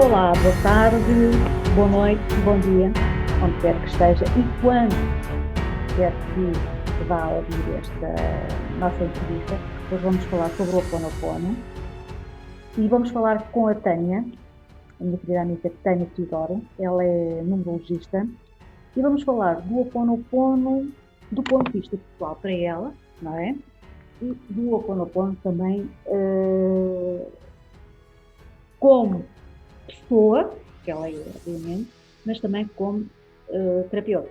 Olá, boa tarde, boa noite, bom dia, onde quer que esteja e quando quer que vá ouvir esta nossa entrevista. Hoje vamos falar sobre o Ho Oponopono e vamos falar com a Tânia, a minha querida amiga Tânia Teodoro. Ela é numerologista e vamos falar do Ho Oponopono do ponto de vista pessoal para ela, não é? E do Ho Oponopono também como pessoa, que ela é, obviamente, mas também como terapeuta.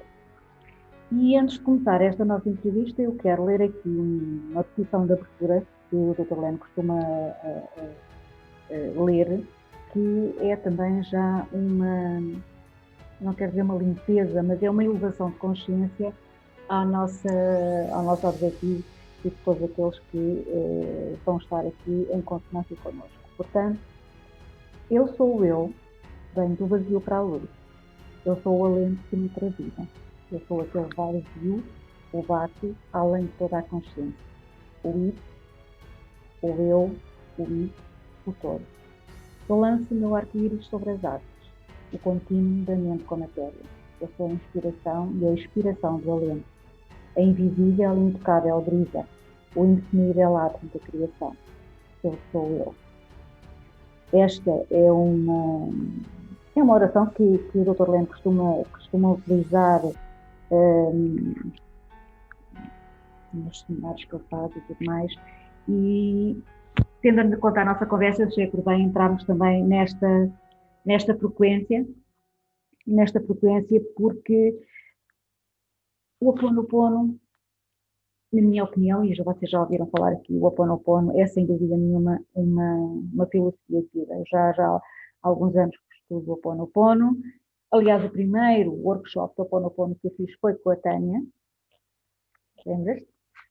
E antes de começar esta nossa entrevista, eu quero ler aqui uma petição de abertura que o Dr. Leno costuma ler, que é também já uma, não quero dizer uma limpeza, mas é uma elevação de consciência ao nosso objetivo e de todos aqueles que vão estar aqui em consonância connosco. Portanto, eu sou eu, venho do vazio para a luz. Eu sou o alento que me vida. Eu sou aquele vazio, o vácuo, além de toda a consciência. O isso, o eu, o isso, o todo. Eu lanço o meu arco-íris sobre as árvores, o contínuo da mente com a matéria. Eu sou a inspiração e a expiração do alento, a invisível e intocável brisa, o indefinível átomo da criação. Eu sou eu. Esta é uma oração que o Dr. Leno costuma utilizar nos seminários que ele faz e tudo mais. E, tendo de contar a nossa conversa, achei por bem entrarmos também nesta frequência, porque o Ho Oponopono, na minha opinião, e vocês já ouviram falar aqui, o Ho Oponopono é sem dúvida nenhuma uma filosofia de vida. Eu já há alguns anos que estudo o Ho Oponopono. Aliás, o primeiro workshop do Ho Oponopono que eu fiz foi com a Tânia. Lembras-te?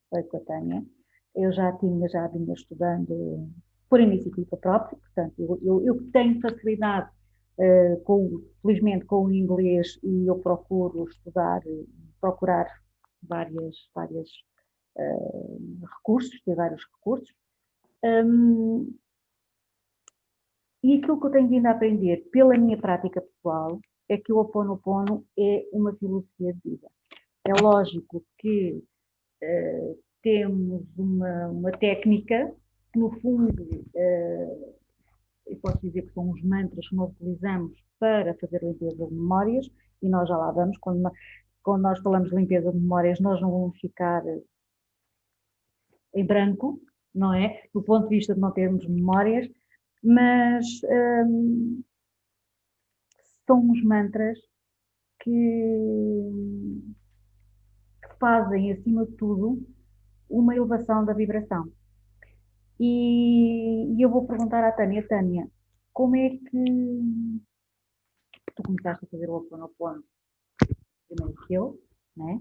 Foi com a Tânia. Eu já vinha estudando por iniciativa própria, portanto, eu tenho facilidade, felizmente, com o inglês, e eu procuro procurar vários recursos, ter vários recursos. E aquilo que eu tenho vindo a aprender pela minha prática pessoal é que o Ho Oponopono é uma filosofia de vida. É lógico que temos uma técnica que, no fundo, eu posso dizer que são os mantras que nós utilizamos para fazer limpeza de memórias, e nós já lá vamos. Quando nós falamos de limpeza de memórias, nós não vamos ficar em branco, não é? Do ponto de vista de não termos memórias, mas são uns mantras que fazem, acima de tudo, uma elevação da vibração. E eu vou perguntar à Tânia, como é que tu começaste a fazer o Ho Oponopono primeiro que eu, né?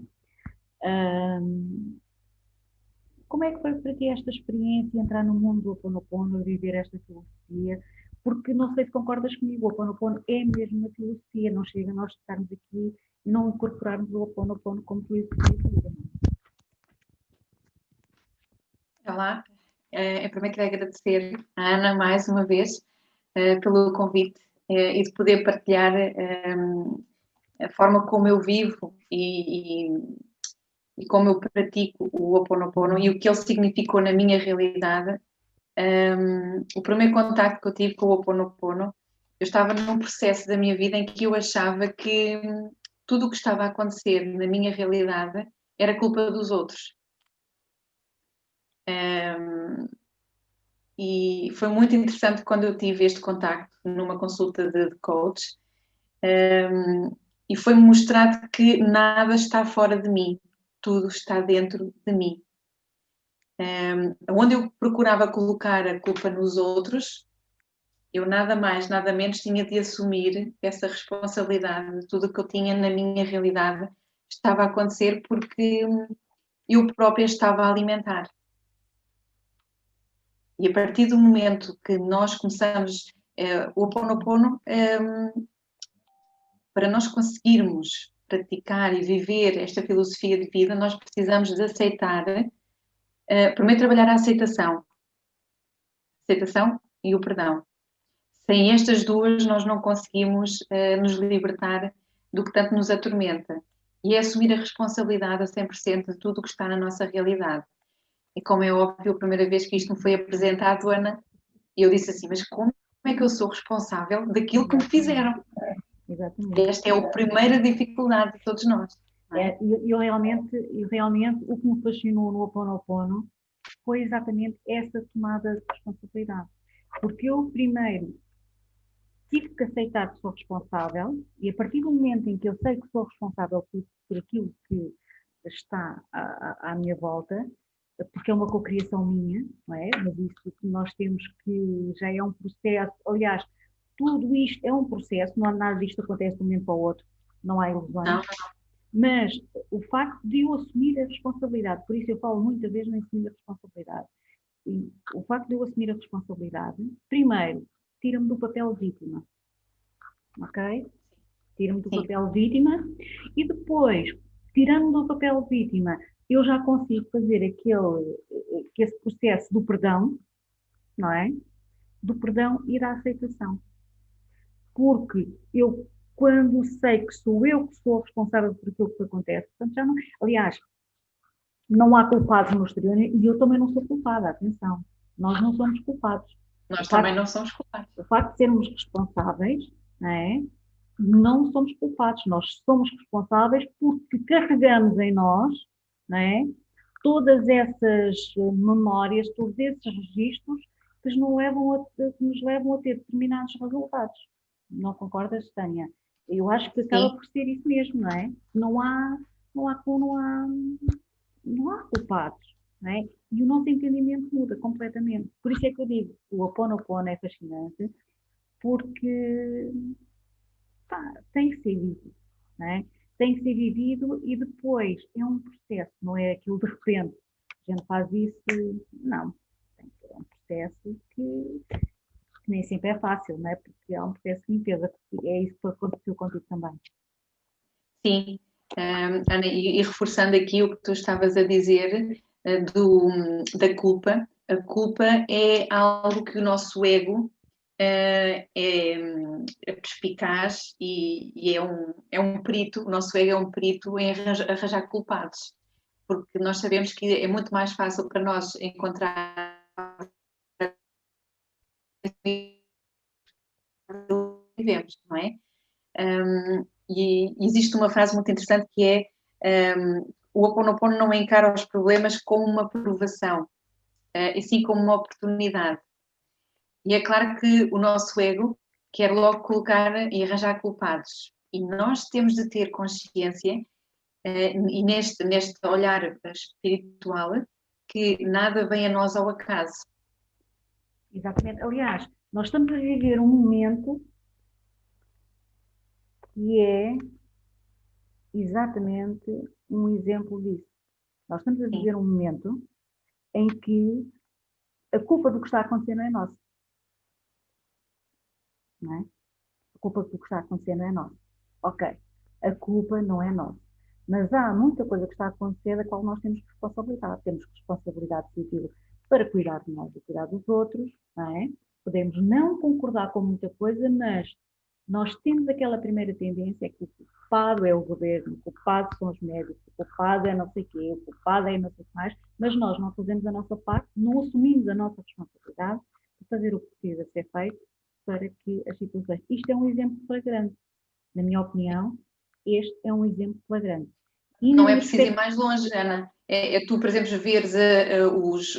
Como é que foi para ti esta experiência, entrar no mundo do Ho Oponopono, viver esta filosofia? Porque não sei se concordas comigo, o Ho Oponopono é mesmo uma filosofia, não chega a nós estarmos aqui e não incorporarmos o Ho Oponopono como filosofia de vida. Olá, eu primeiro quero agradecer à Ana mais uma vez pelo convite e de poder partilhar a forma como eu vivo e como eu pratico o Ho Oponopono e o que ele significou na minha realidade. O primeiro contacto que eu tive com o Ho Oponopono, eu estava num processo da minha vida em que eu achava que tudo o que estava a acontecer na minha realidade era culpa dos outros. E foi muito interessante quando eu tive este contacto numa consulta de coach, e foi-me mostrado que nada está fora de mim, tudo está dentro de mim. Onde eu procurava colocar a culpa nos outros, eu nada mais, nada menos tinha de assumir essa responsabilidade de tudo o que eu tinha na minha realidade estava a acontecer porque eu própria estava a alimentar. E a partir do momento que nós começamos o Ho Oponopono, para nós conseguirmos praticar e viver esta filosofia de vida, nós precisamos de aceitar, primeiro trabalhar a aceitação e o perdão. sem estas duas nós não conseguimos nos libertar do que tanto nos atormenta. E é assumir a responsabilidade a 100% de tudo o que está na nossa realidade. E como é óbvio, a primeira vez que isto me foi apresentado, Ana, eu disse assim, mas como é que eu sou responsável daquilo que me fizeram? Exatamente. Esta é a primeira dificuldade de todos nós. Eu realmente, o que me fascinou no Ho Oponopono foi exatamente essa tomada de responsabilidade. Porque eu primeiro tive que aceitar que sou responsável e a partir do momento em que eu sei que sou responsável por aquilo que está à minha volta, porque é uma cocriação minha, não é? Mas isso que nós temos que já é um processo, aliás, tudo isto é um processo, não há nada disto acontece de um momento para o outro, não há ilusões. Não. Mas o facto de eu assumir a responsabilidade, por isso eu falo muitas vezes em assumir a responsabilidade, e o facto de eu assumir a responsabilidade, primeiro, tira-me do papel de vítima, ok? Tira-me do papel de vítima e depois, tirando do papel de vítima, eu já consigo fazer esse processo do perdão, não é? Do perdão e da aceitação. Porque eu, quando sei que sou eu que sou responsável por aquilo que acontece, portanto, já não. Aliás, não há culpados no exterior e eu também não sou culpada, atenção. Nós não somos culpados. Nós também não somos culpados. O facto de sermos responsáveis, não é? Não somos culpados, nós somos responsáveis porque carregamos em nós, não é? Todas essas memórias, todos esses registros que nos levam a ter determinados resultados. Não concordas, Tânia? Eu acho que acaba por ser isso mesmo, não é? Não há culpados, não é? E o nosso entendimento muda completamente. Por isso é que eu digo, o Ho Oponopono é fascinante, porque tem que ser vivido, não é? Tem que ser vivido e depois é um processo, não é aquilo de repente. A gente faz isso, não. É um processo que nem sempre é fácil, não é? Porque é um processo de limpeza. É isso que aconteceu contigo também. Sim, Ana, e reforçando aqui o que tu estavas a dizer da culpa, a culpa é algo que o nosso ego é perspicaz e é um perito, o nosso ego é um perito em arranjar culpados, porque nós sabemos que é muito mais fácil para nós encontrar vivemos, não é? E existe uma frase muito interessante que é o Ho Oponopono não encara os problemas como uma provação, e sim como uma oportunidade. E é claro que o nosso ego quer logo colocar e arranjar culpados. E nós temos de ter consciência, e neste olhar espiritual, que nada vem a nós ao acaso. Exatamente. Aliás, nós estamos a viver um momento que é exatamente um exemplo disso. Nós estamos a viver um momento em que a culpa do que está acontecendo é nossa. Não é? A culpa do que está acontecendo é nossa. Ok, a culpa não é nossa. Mas há muita coisa que está a acontecer da qual nós temos responsabilidade. Temos responsabilidade civil para cuidar de nós e cuidar dos outros, não é? Podemos não concordar com muita coisa, mas nós temos aquela primeira tendência que o culpado é o governo, o culpado são os médicos, o culpado é não sei o quê, o culpado é não sei o que mais, mas nós não fazemos a nossa parte, não assumimos a nossa responsabilidade de fazer o que precisa ser feito para que as situações... Isto é um exemplo flagrante. Na minha opinião, este é um exemplo flagrante. Não é preciso ir mais longe, Ana. É tu, por exemplo, veres os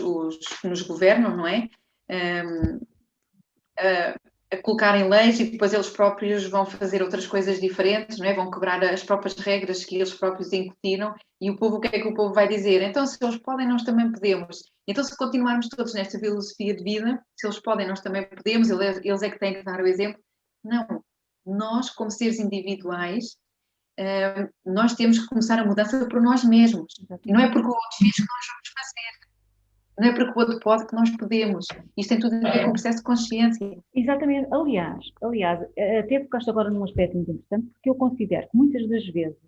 que nos governam, não é? A colocarem leis e depois eles próprios vão fazer outras coisas diferentes, não é? Vão quebrar as próprias regras que eles próprios incutiram e o povo, o que é que o povo vai dizer? Então, se eles podem, nós também podemos. Então, se continuarmos todos nesta filosofia de vida, se eles podem, nós também podemos, eles é que têm que dar o exemplo. Não. Nós, como seres individuais, nós temos que começar a mudança por nós mesmos. E não é porque o outro fez que nós vamos fazer. Não é porque o outro pode que nós podemos. Isto tem tudo a ver com o processo de consciência. Exatamente. Aliás, até tocaste agora num aspecto muito importante, porque eu considero que muitas das vezes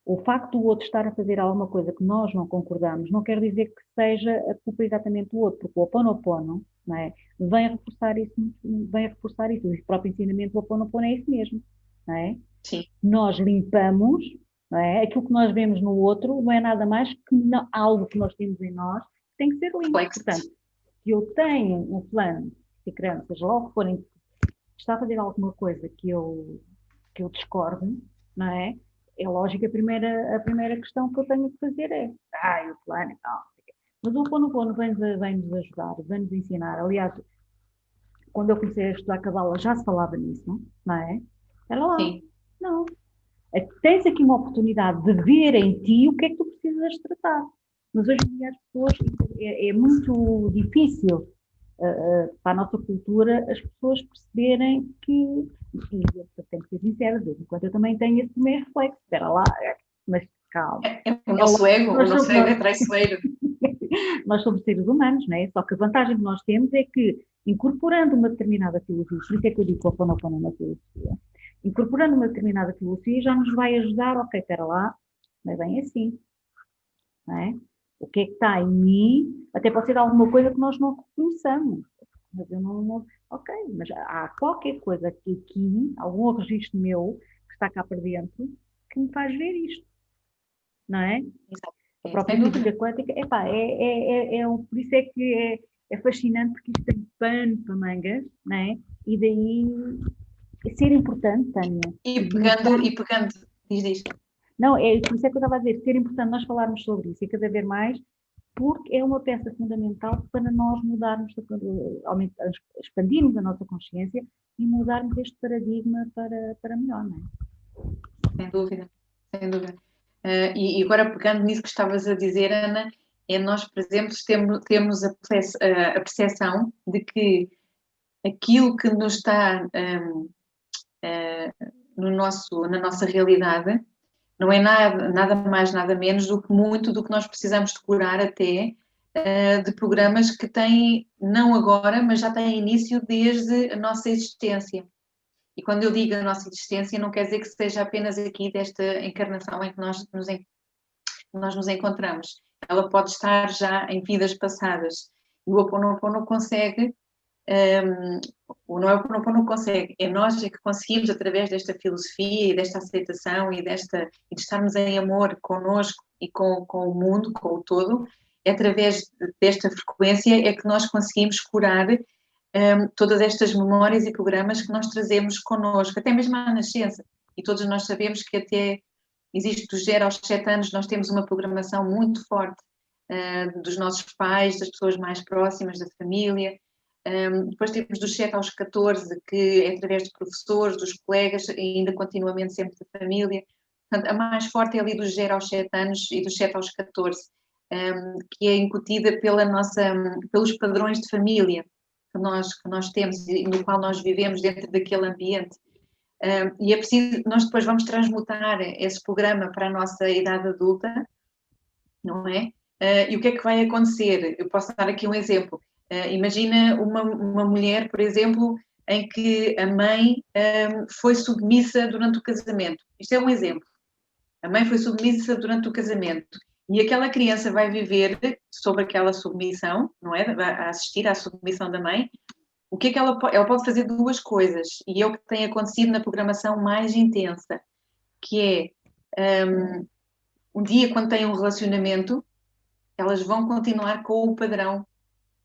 O facto do outro estar a fazer alguma coisa que nós não concordamos não quer dizer que seja a culpa exatamente do outro, porque o Ho'oponopono, não é, vem a reforçar isso, vem a reforçar isso. O próprio ensinamento do Ho'oponopono é isso mesmo, não é? Sim. Nós limpamos, não é? Aquilo que nós vemos no outro não é nada mais que algo que nós temos em nós que tem que ser limpo. Reflexo. Portanto, se eu tenho um plano, se criança, seja lá o que forem, está a fazer alguma coisa que eu discordo, não é? É lógico, a primeira questão que eu tenho que fazer é o plano e tal. Mas o Ho'oponopono vem-nos ajudar, vem-nos ensinar. Aliás, quando eu comecei a estudar Cabala já se falava nisso, não é? Era lá. Sim. Não. Tens aqui uma oportunidade de ver em ti o que é que tu precisas tratar. Mas hoje em dia as pessoas, é muito difícil para a nossa cultura as pessoas perceberem que, e eu tenho que ser sincera, de vez em quando eu também tenho esse primeiro reflexo, espera lá, mas calma. O nosso ego é traiçoeiro. Nós somos seres humanos, não é? Só que a vantagem que nós temos é que, incorporando uma determinada filosofia, por isso é que eu digo que o Ho'oponopono é uma filosofia, incorporando uma determinada filosofia já nos vai ajudar, ok, espera lá, não é bem assim, não é? O que é que está em mim, até pode ser alguma coisa que nós não reconheçamos, mas eu não ok, mas há qualquer coisa aqui, algum registro meu, que está cá para dentro, que me faz ver isto, não é? Exato. A própria física quântica, por isso é que é fascinante, porque isto tem pano para mangas, não é? E daí ser importante, Tânia. E pegando, diz. Não, é por isso é que eu estava a dizer, ser importante nós falarmos sobre isso e cada vez mais, porque é uma peça fundamental para nós mudarmos, expandirmos a nossa consciência e mudarmos este paradigma para melhor, não é? Sem dúvida, sem dúvida. E agora pegando nisso que estavas a dizer, Ana, nós, por exemplo, temos a percepção de que aquilo que nos está na nossa realidade não é nada mais, nada menos do que muito do que nós precisamos decorar até de programas que têm, não agora, mas já têm início desde a nossa existência. E quando eu digo a nossa existência, não quer dizer que seja apenas aqui desta encarnação em que nós nos encontramos. Ela pode estar já em vidas passadas. E o Ho'oponopono consegue, o não é o Ho'oponopono consegue, é nós que conseguimos, através desta filosofia e desta aceitação e de estarmos em amor connosco e com o mundo, com o todo, é através desta frequência é que nós conseguimos curar todas estas memórias e programas que nós trazemos connosco, até mesmo à nascença. E todos nós sabemos que até existe dos 0 aos 7 anos, nós temos uma programação muito forte dos nossos pais, das pessoas mais próximas, da família. Depois temos dos 7 aos 14, que é através de professores, dos colegas, e ainda continuamente sempre da família. Portanto, a mais forte é ali dos 0 aos 7 anos e dos 7 aos 14, que é incutida pelos padrões de família que nós temos e no qual nós vivemos dentro daquele ambiente. E é preciso, nós depois vamos transmutar esse programa para a nossa idade adulta, não é? E o que é que vai acontecer? Eu posso dar aqui um exemplo. Imagina uma mulher, por exemplo, em que a mãe foi submissa durante o casamento. Isto é um exemplo. A mãe foi submissa durante o casamento. E aquela criança vai viver sobre aquela submissão, não é? Vai assistir à submissão da mãe. O que é que ela pode fazer? Duas coisas. E é o que tem acontecido na programação mais intensa, que é um dia, quando têm um relacionamento, elas vão continuar com o padrão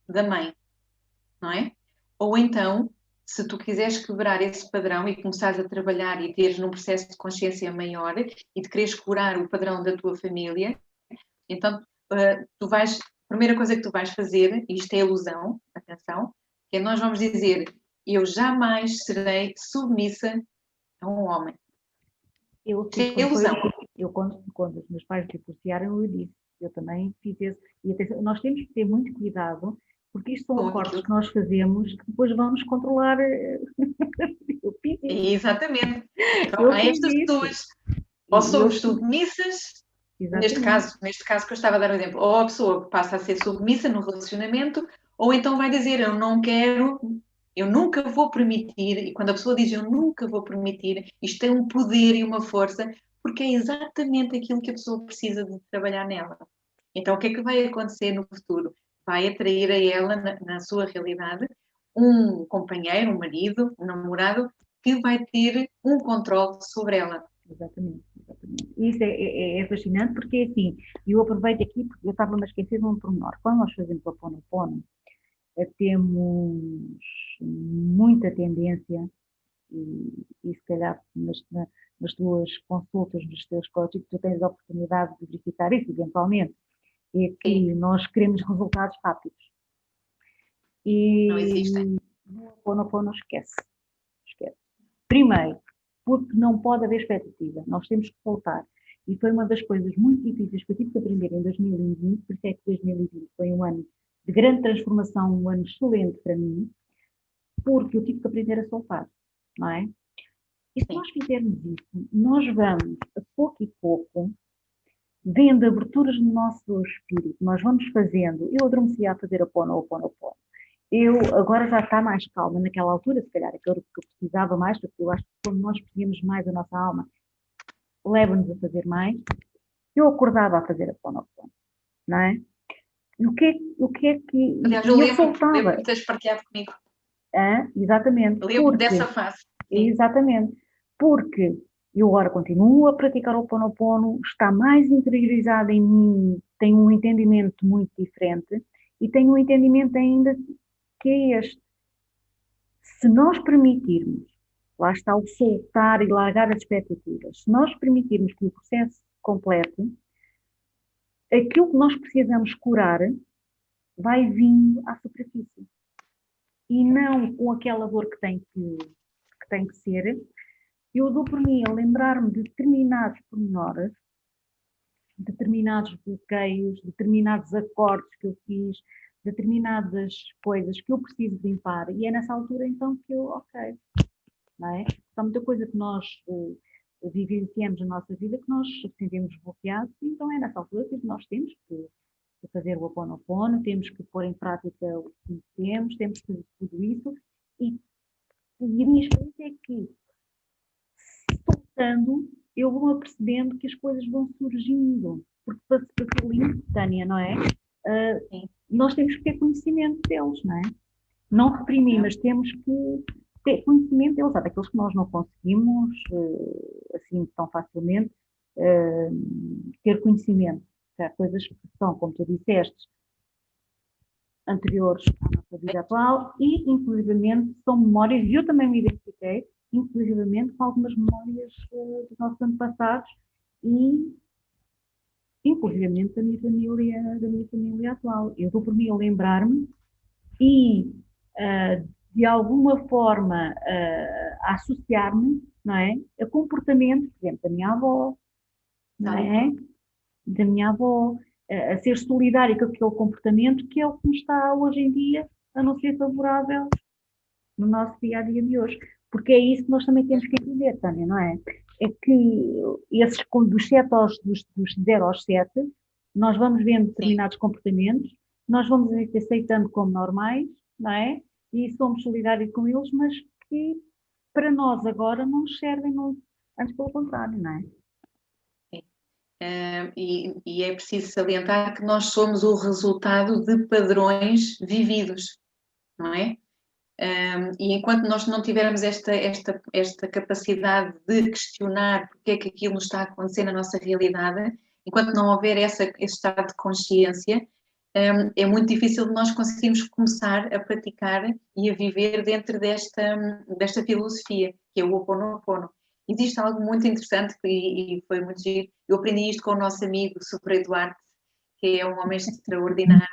da mãe, não é? Ou então, se tu quiseres quebrar esse padrão e começares a trabalhar e teres num processo de consciência maior e de quereres curar o padrão da tua família, então a primeira coisa que tu vais fazer, e isto é ilusão, atenção, é nós vamos dizer, eu jamais serei submissa a um homem. É ilusão. Quando os meus pais divorciaram, eu disse, eu também fiz esse. E atenção, nós temos que ter muito cuidado, porque isto são acordos que nós fazemos que depois vão nos controlar. Eu fiz isso. Exatamente. Então, a estas pessoas, ou somos submissas, neste caso que eu estava a dar um exemplo, ou a pessoa passa a ser submissa no relacionamento, ou então vai dizer, eu não quero, eu nunca vou permitir, e quando a pessoa diz eu nunca vou permitir, isto tem um poder e uma força, porque é exatamente aquilo que a pessoa precisa de trabalhar nela. Então, o que é que vai acontecer no futuro? Vai atrair a ela, na sua realidade, um companheiro, um marido, um namorado, que vai ter um controle sobre ela. Exatamente, exatamente. Isso é fascinante porque, assim, eu aproveito aqui porque eu estava-me a esquecer de um pormenor. Quando nós fazemos o Ho'oponopono, temos muita tendência, e se calhar nas tuas consultas, nos teus coaching, tu tens a oportunidade de verificar isso eventualmente, é que Sim. nós queremos resultados rápidos. Não existem. No Ho'oponopono esquece. Primeiro, porque não pode haver expectativa, nós temos que soltar. E foi uma das coisas muito difíceis que eu tive que aprender em 2020, por isso é que 2020 foi um ano de grande transformação, um ano excelente para mim, porque eu tive que aprender a soltar, não é? E se nós fizermos isso, nós vamos, a pouco e pouco, vendo aberturas no nosso espírito, nós vamos fazendo, eu adormecia a fazer Ho'oponopono. Eu agora já está mais calma, naquela altura, se calhar, que eu precisava mais, porque eu acho que quando nós pedimos mais a nossa alma, leva-nos a fazer mais. Eu acordava a fazer Ho'oponopono, não é? E o que é que... Aliás, eu lembro de teres partilhado comigo. Exatamente. Eu lembro dessa fase. Sim. Exatamente. Porque eu agora continuo a praticar o Ho'oponopono, está mais interiorizado em mim, tenho um entendimento muito diferente e tenho um entendimento ainda que é este. Se nós permitirmos, lá está o soltar e largar as expectativas, se nós permitirmos que o processo se complete, aquilo que nós precisamos curar vai vindo à superfície. E não com aquela dor que tem que ser. Eu dou por mim a lembrar-me de determinados pormenores, determinados bloqueios, determinados acordes que eu fiz, determinadas coisas que eu preciso limpar. E é nessa altura, então, que eu, ok, não é? Há muita coisa que nós vivenciamos na nossa vida que nós sentimos bloqueados, e então é nessa altura que nós temos que fazer o Ho'oponopono, temos que pôr em prática o que temos que fazer tudo isso, e a minha experiência é que, soltando, eu vou apercebendo que as coisas vão surgindo, porque para ser instantânea, não é? Nós temos que ter conhecimento deles, não é? Não reprimir, mas temos que ter conhecimento deles, há daqueles que nós não conseguimos, assim, tão facilmente, ter conhecimento. Há coisas que são, como tu disseste, anteriores à nossa vida atual e, inclusivamente, são memórias, e eu também me identifiquei, inclusivamente, com algumas memórias dos nossos antepassados e, inclusivamente, da minha família atual. Eu dou por mim a lembrar-me e, de alguma forma, a associar-me, não é? A comportamento, por exemplo, da minha avó, não é? Da minha avó, a ser solidária com aquele comportamento que é o que nos está hoje em dia a não ser favorável no nosso dia-a-dia de hoje. Porque é isso que nós também temos que entender, Tânia, não é? É que esses, dos 0 aos 7, nós vamos vendo determinados comportamentos, nós vamos aceitando como normais, não é? E somos solidários com eles, mas que para nós agora não nos servem, antes pelo contrário, não é? E é preciso salientar que nós somos o resultado de padrões vividos, não é? E enquanto nós não tivermos esta capacidade de questionar porque é que aquilo nos está a acontecer na nossa realidade, enquanto não houver esse estado de consciência, é muito difícil de nós conseguirmos começar a praticar e a viver dentro desta filosofia, que é o Ho'oponopono. Existe algo muito interessante e foi muito giro. Eu aprendi isto com o nosso amigo Sofreio Duarte, que é um homem extraordinário.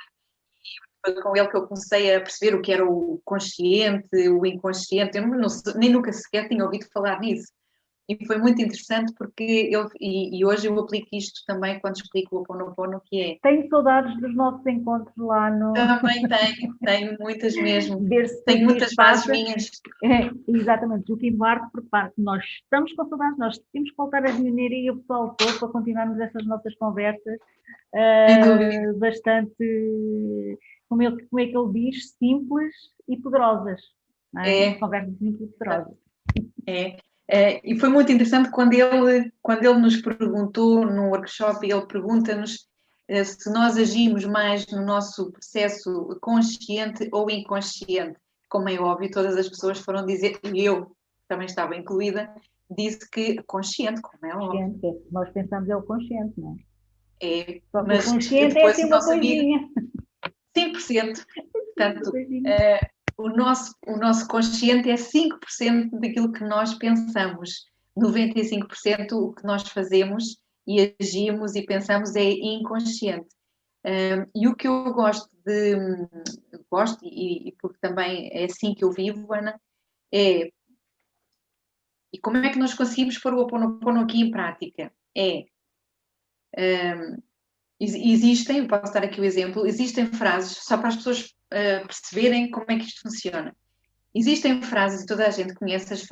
Foi com ele que eu comecei a perceber o que era o consciente, o inconsciente. Eu nem nunca sequer tinha ouvido falar nisso. E foi muito interessante porque e hoje eu aplico isto também quando explico o Ho'oponopono, que é... Tenho saudades dos nossos encontros lá no... Também tenho muitas mesmo. Tenho muitas bases minhas. Exatamente, Joaquim Duarte, por parte, nós estamos com saudades, nós temos que voltar a reunir e o pessoal todo para continuarmos essas nossas conversas bastante, como é que ele diz, simples e poderosas, não é? Conversas simples e poderosas. E foi muito interessante quando ele nos perguntou no workshop, ele pergunta-nos se nós agimos mais no nosso processo consciente ou inconsciente. Como é óbvio, todas as pessoas foram dizer, e eu também estava incluída, disse que consciente, como é óbvio. Consciente, nós pensamos é o consciente, não é? É, Só que o mas consciente é depois assim o uma nosso amigo, coisinha. 5%. Uma Portanto, coisinha. o nosso consciente é 5% daquilo que nós pensamos. 95% o que nós fazemos e agimos e pensamos é inconsciente. E o que eu gosto e porque também é assim que eu vivo, Ana, é, e como é que nós conseguimos pôr o Ho oponopono aqui em prática? Existem, posso dar aqui o exemplo, existem frases, só para as pessoas perceberem como é que isto funciona. Existem frases, e toda a gente conhece as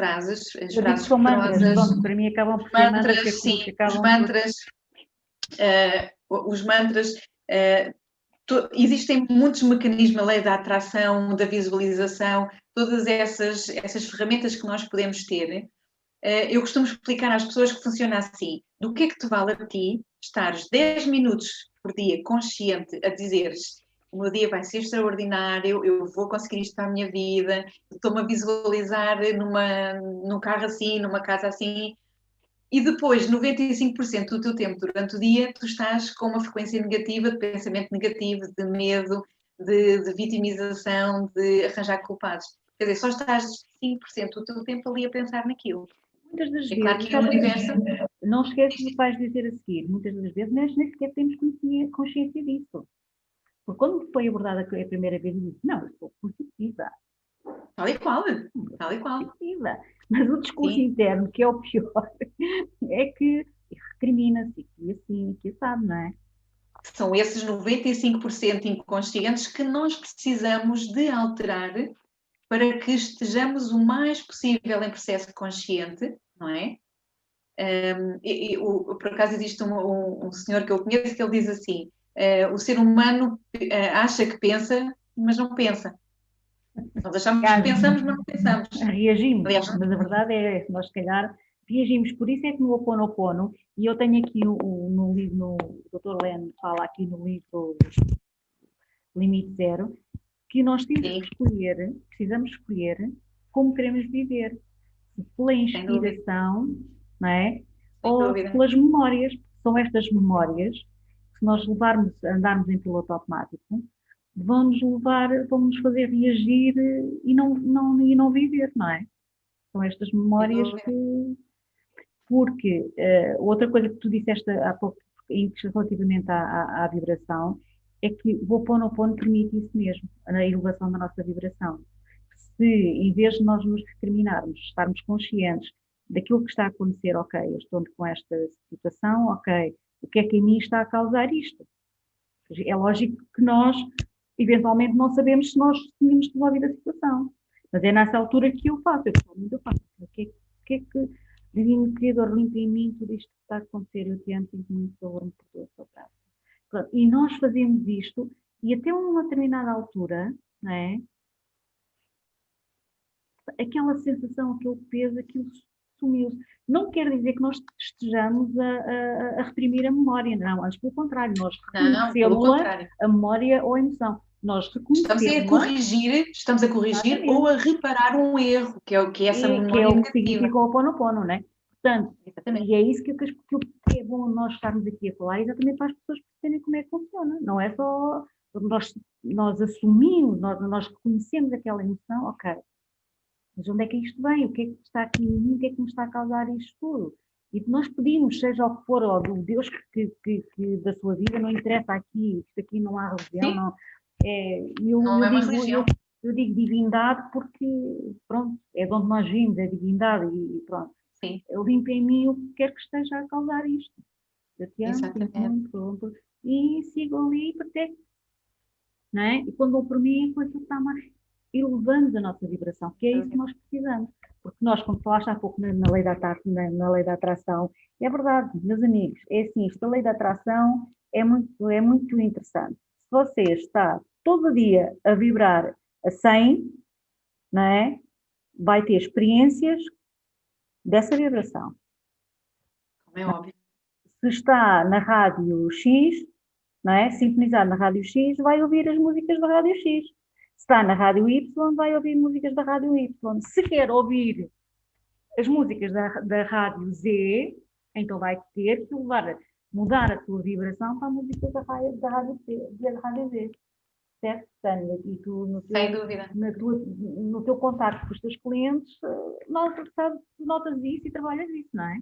Eu digo que frases são mantras, poderosas, pronto, para mim acabam os por ser mantras mantras, sim, que os acabam por. mantras, os mantras, existem muitos mecanismos, a lei da atração, da visualização, todas essas ferramentas que nós podemos ter. Eu costumo explicar às pessoas que funciona assim. Do que é que te vale a ti estares 10 minutos por dia consciente a dizeres o meu dia vai ser extraordinário, eu vou conseguir isto para a minha vida, estou-me a visualizar num carro assim, numa casa assim, e depois 95% do teu tempo durante o dia tu estás com uma frequência negativa, de pensamento negativo, de medo, de vitimização, de arranjar culpados. Quer dizer, só estás 5% do teu tempo ali a pensar naquilo. Muitas das É claro vezes, que o universo. não esqueces do que vais dizer a seguir, muitas das vezes nós nem sequer temos consciência disso. Porque quando foi abordada a primeira vez, eu disse, não, eu sou positiva. Tal e qual. Tal e qual. Positiva. Mas o discurso Sim. interno, que é o pior, é que recrimina-se, que assim, que sabe, não é? São esses 95% inconscientes que nós precisamos de alterar para que estejamos o mais possível em processo consciente, não é? Por acaso existe um senhor que eu conheço que ele diz assim, o ser humano acha que pensa, mas não pensa. Nós achamos que pensamos, mas não pensamos. Reagimos, Aliás, mas a verdade é que nós, se calhar, reagimos. Por isso é que no Ho oponopono, e eu tenho aqui no livro, o Dr. Len fala aqui no livro Limite Zero, que nós temos sim, que escolher, precisamos escolher como queremos viver. Se pela sem dúvida, inspiração, não é? sem Ou se dúvida. pelas memórias. São estas memórias, se nós andarmos em piloto automático, vão-nos levar, vão-nos fazer reagir e não viver, não é? São estas Sem memórias dúvida. que. Porque outra coisa que tu disseste há pouco, relativamente à vibração, é que o Ho oponopono permite isso mesmo, a elevação da nossa vibração. Se, em vez de nós nos recriminarmos, estarmos conscientes daquilo que está a acontecer, ok, eu estou com esta situação, ok, o que é que em mim está a causar isto? É lógico que nós, eventualmente, não sabemos se nós tínhamos resolvido a situação. Mas é nessa altura que eu faço, eu faço. O que é que, Divino Criador, limpa em mim tudo isto que está a acontecer, eu te amo, tenho muito favor, me perdoa, sou graça. E nós fazemos isto, e até uma determinada altura, não é? Aquela sensação, aquele peso, aquilo sumiu-se. Não quer dizer que nós estejamos a reprimir a memória, não, antes pelo contrário, nós Não, pelo reconhecemos-la, contrário. a memória ou a emoção. Nós Estamos reconhecemos-la, estamos a corrigir ou a reparar um erro, que é essa que é memória o que negativa. significa o Ho oponopono, não é? Portanto, Exatamente. e é isso que é bom nós estarmos aqui a falar, exatamente para as pessoas perceberem como é que funciona. Não é só nós assumimos, nós reconhecemos aquela emoção, ok, mas onde é que isto vem? O que é que está aqui em mim? O que é que me está a causar isto tudo? E que nós pedimos, seja o que for, ou do Deus que da sua vida, não interessa aqui, isto aqui não há religião, Sim, não. não é uma religião. Eu digo divindade porque, pronto, é de onde nós vimos, é divindade e pronto. Sim, Eu limpo em mim o que quer que esteja a causar isto. Eu te amo, sinto exatamente. muito, pronto. E sigo ali e protejo, não é? E quando dou por mim, a coisa está mais elevando a nossa vibração, que é isso que nós precisamos. Porque nós, como falaste há pouco na lei da atração, é verdade, meus amigos, é assim, esta lei da atração é muito interessante. Se você está todo dia a vibrar a 100, não é? Vai ter experiências dessa vibração. Como é óbvio. Se está na rádio X, não é? Sintonizado na rádio X, vai ouvir as músicas da rádio X. Se está na rádio Y, vai ouvir músicas da rádio Y. Se quer ouvir as músicas da rádio Z, então vai ter que mudar a sua vibração para a música da rádio Z. Certo, Tânia? E tu, Sem dúvida. no teu contato com os teus clientes, notas isso e trabalhas isso, não é?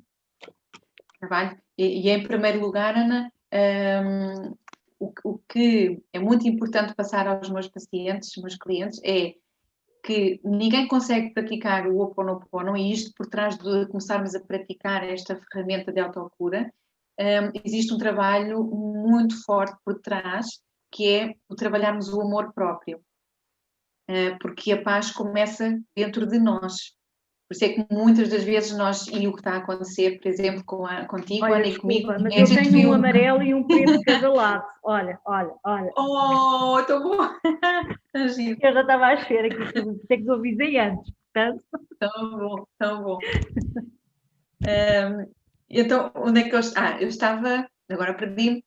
Trabalho. E em primeiro lugar, Ana, o que é muito importante passar aos meus pacientes, meus clientes, é que ninguém consegue praticar o Ho Oponopono, e isto por trás de começarmos a praticar esta ferramenta de autocura, existe um trabalho muito forte por trás, que é o trabalharmos o amor próprio, porque a paz começa dentro de nós. Por isso é que muitas das vezes e o que está a acontecer, por exemplo, contigo, Olha, Ana, e comigo, mas eu tenho um amarelo e um preto de cada lado. Olha. Oh, tão bom! Eu já estava a ver aqui tudo, até que eu avisei antes, portanto. Tão bom. Então, onde é que eu estava? Eu estava, agora perdi-me.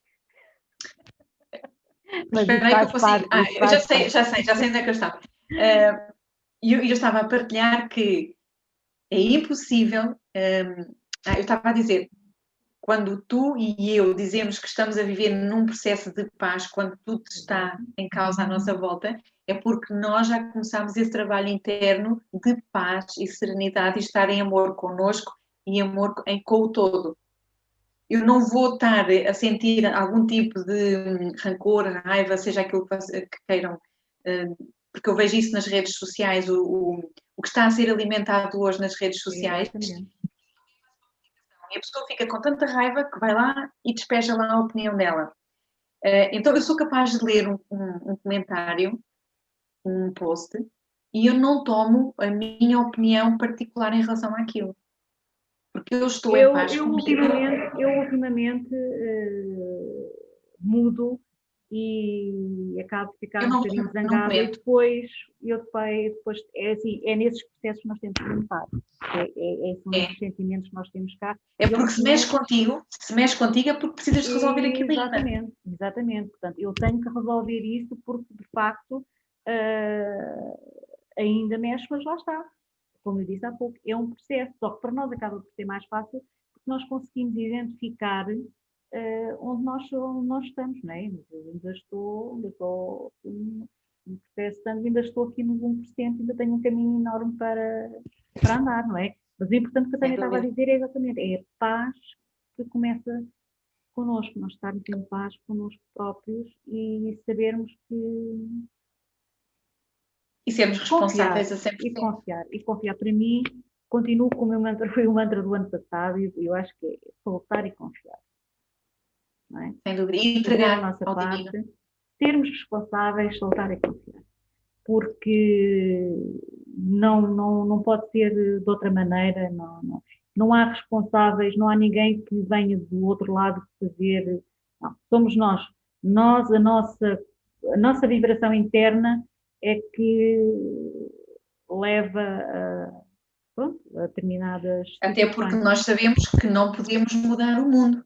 Mas espera aí que eu consigo. Eu já sei onde é que eu estava. E eu estava a partilhar que é impossível. Eu estava a dizer, quando tu e eu dizemos que estamos a viver num processo de paz, quando tudo está em causa à nossa volta, é porque nós já começámos esse trabalho interno de paz e serenidade e estar em amor connosco e amor com o todo. Eu não vou estar a sentir algum tipo de rancor, raiva, seja aquilo que queiram, porque eu vejo isso nas redes sociais, o que está a ser alimentado hoje nas redes sociais. E a pessoa fica com tanta raiva que vai lá e despeja lá a opinião dela. Então eu sou capaz de ler um comentário, um post, e eu não tomo a minha opinião particular em relação àquilo. Porque eu estou em paz comigo. Eu ultimamente mudo e acabo de ficar um bocadinho zangada e depois é assim, é nesses processos que nós temos que limpar. São esses sentimentos que nós temos cá. É porque se mexe contigo é porque precisas de resolver aquilo ainda. Exatamente. Portanto, eu tenho que resolver isso porque, de facto, ainda mexe, mas lá está. Como eu disse há pouco, é um processo, só que para nós acaba por ser mais fácil porque nós conseguimos identificar onde nós estamos, não é? Eu ainda estou no processo, ainda estou aqui nos 1%, ainda tenho um caminho enorme para andar, não é? Mas o importante que eu também estava a dizer é exatamente, é a paz que começa connosco, nós estarmos em paz connosco próprios e sabermos que... E sermos responsáveis a 100%. E confiar. Para mim, continuo com o meu mantra, foi o mantra do ano passado, e eu acho que é soltar e confiar. Não é? Sem dúvida. E entregar a nossa parte, sermos responsáveis, soltar e confiar. Porque não pode ser de outra maneira, não há responsáveis, não há ninguém que venha do outro lado fazer. Não, somos nós. A nossa vibração interna é que leva a determinadas situações. Até porque nós sabemos que não podemos mudar o mundo,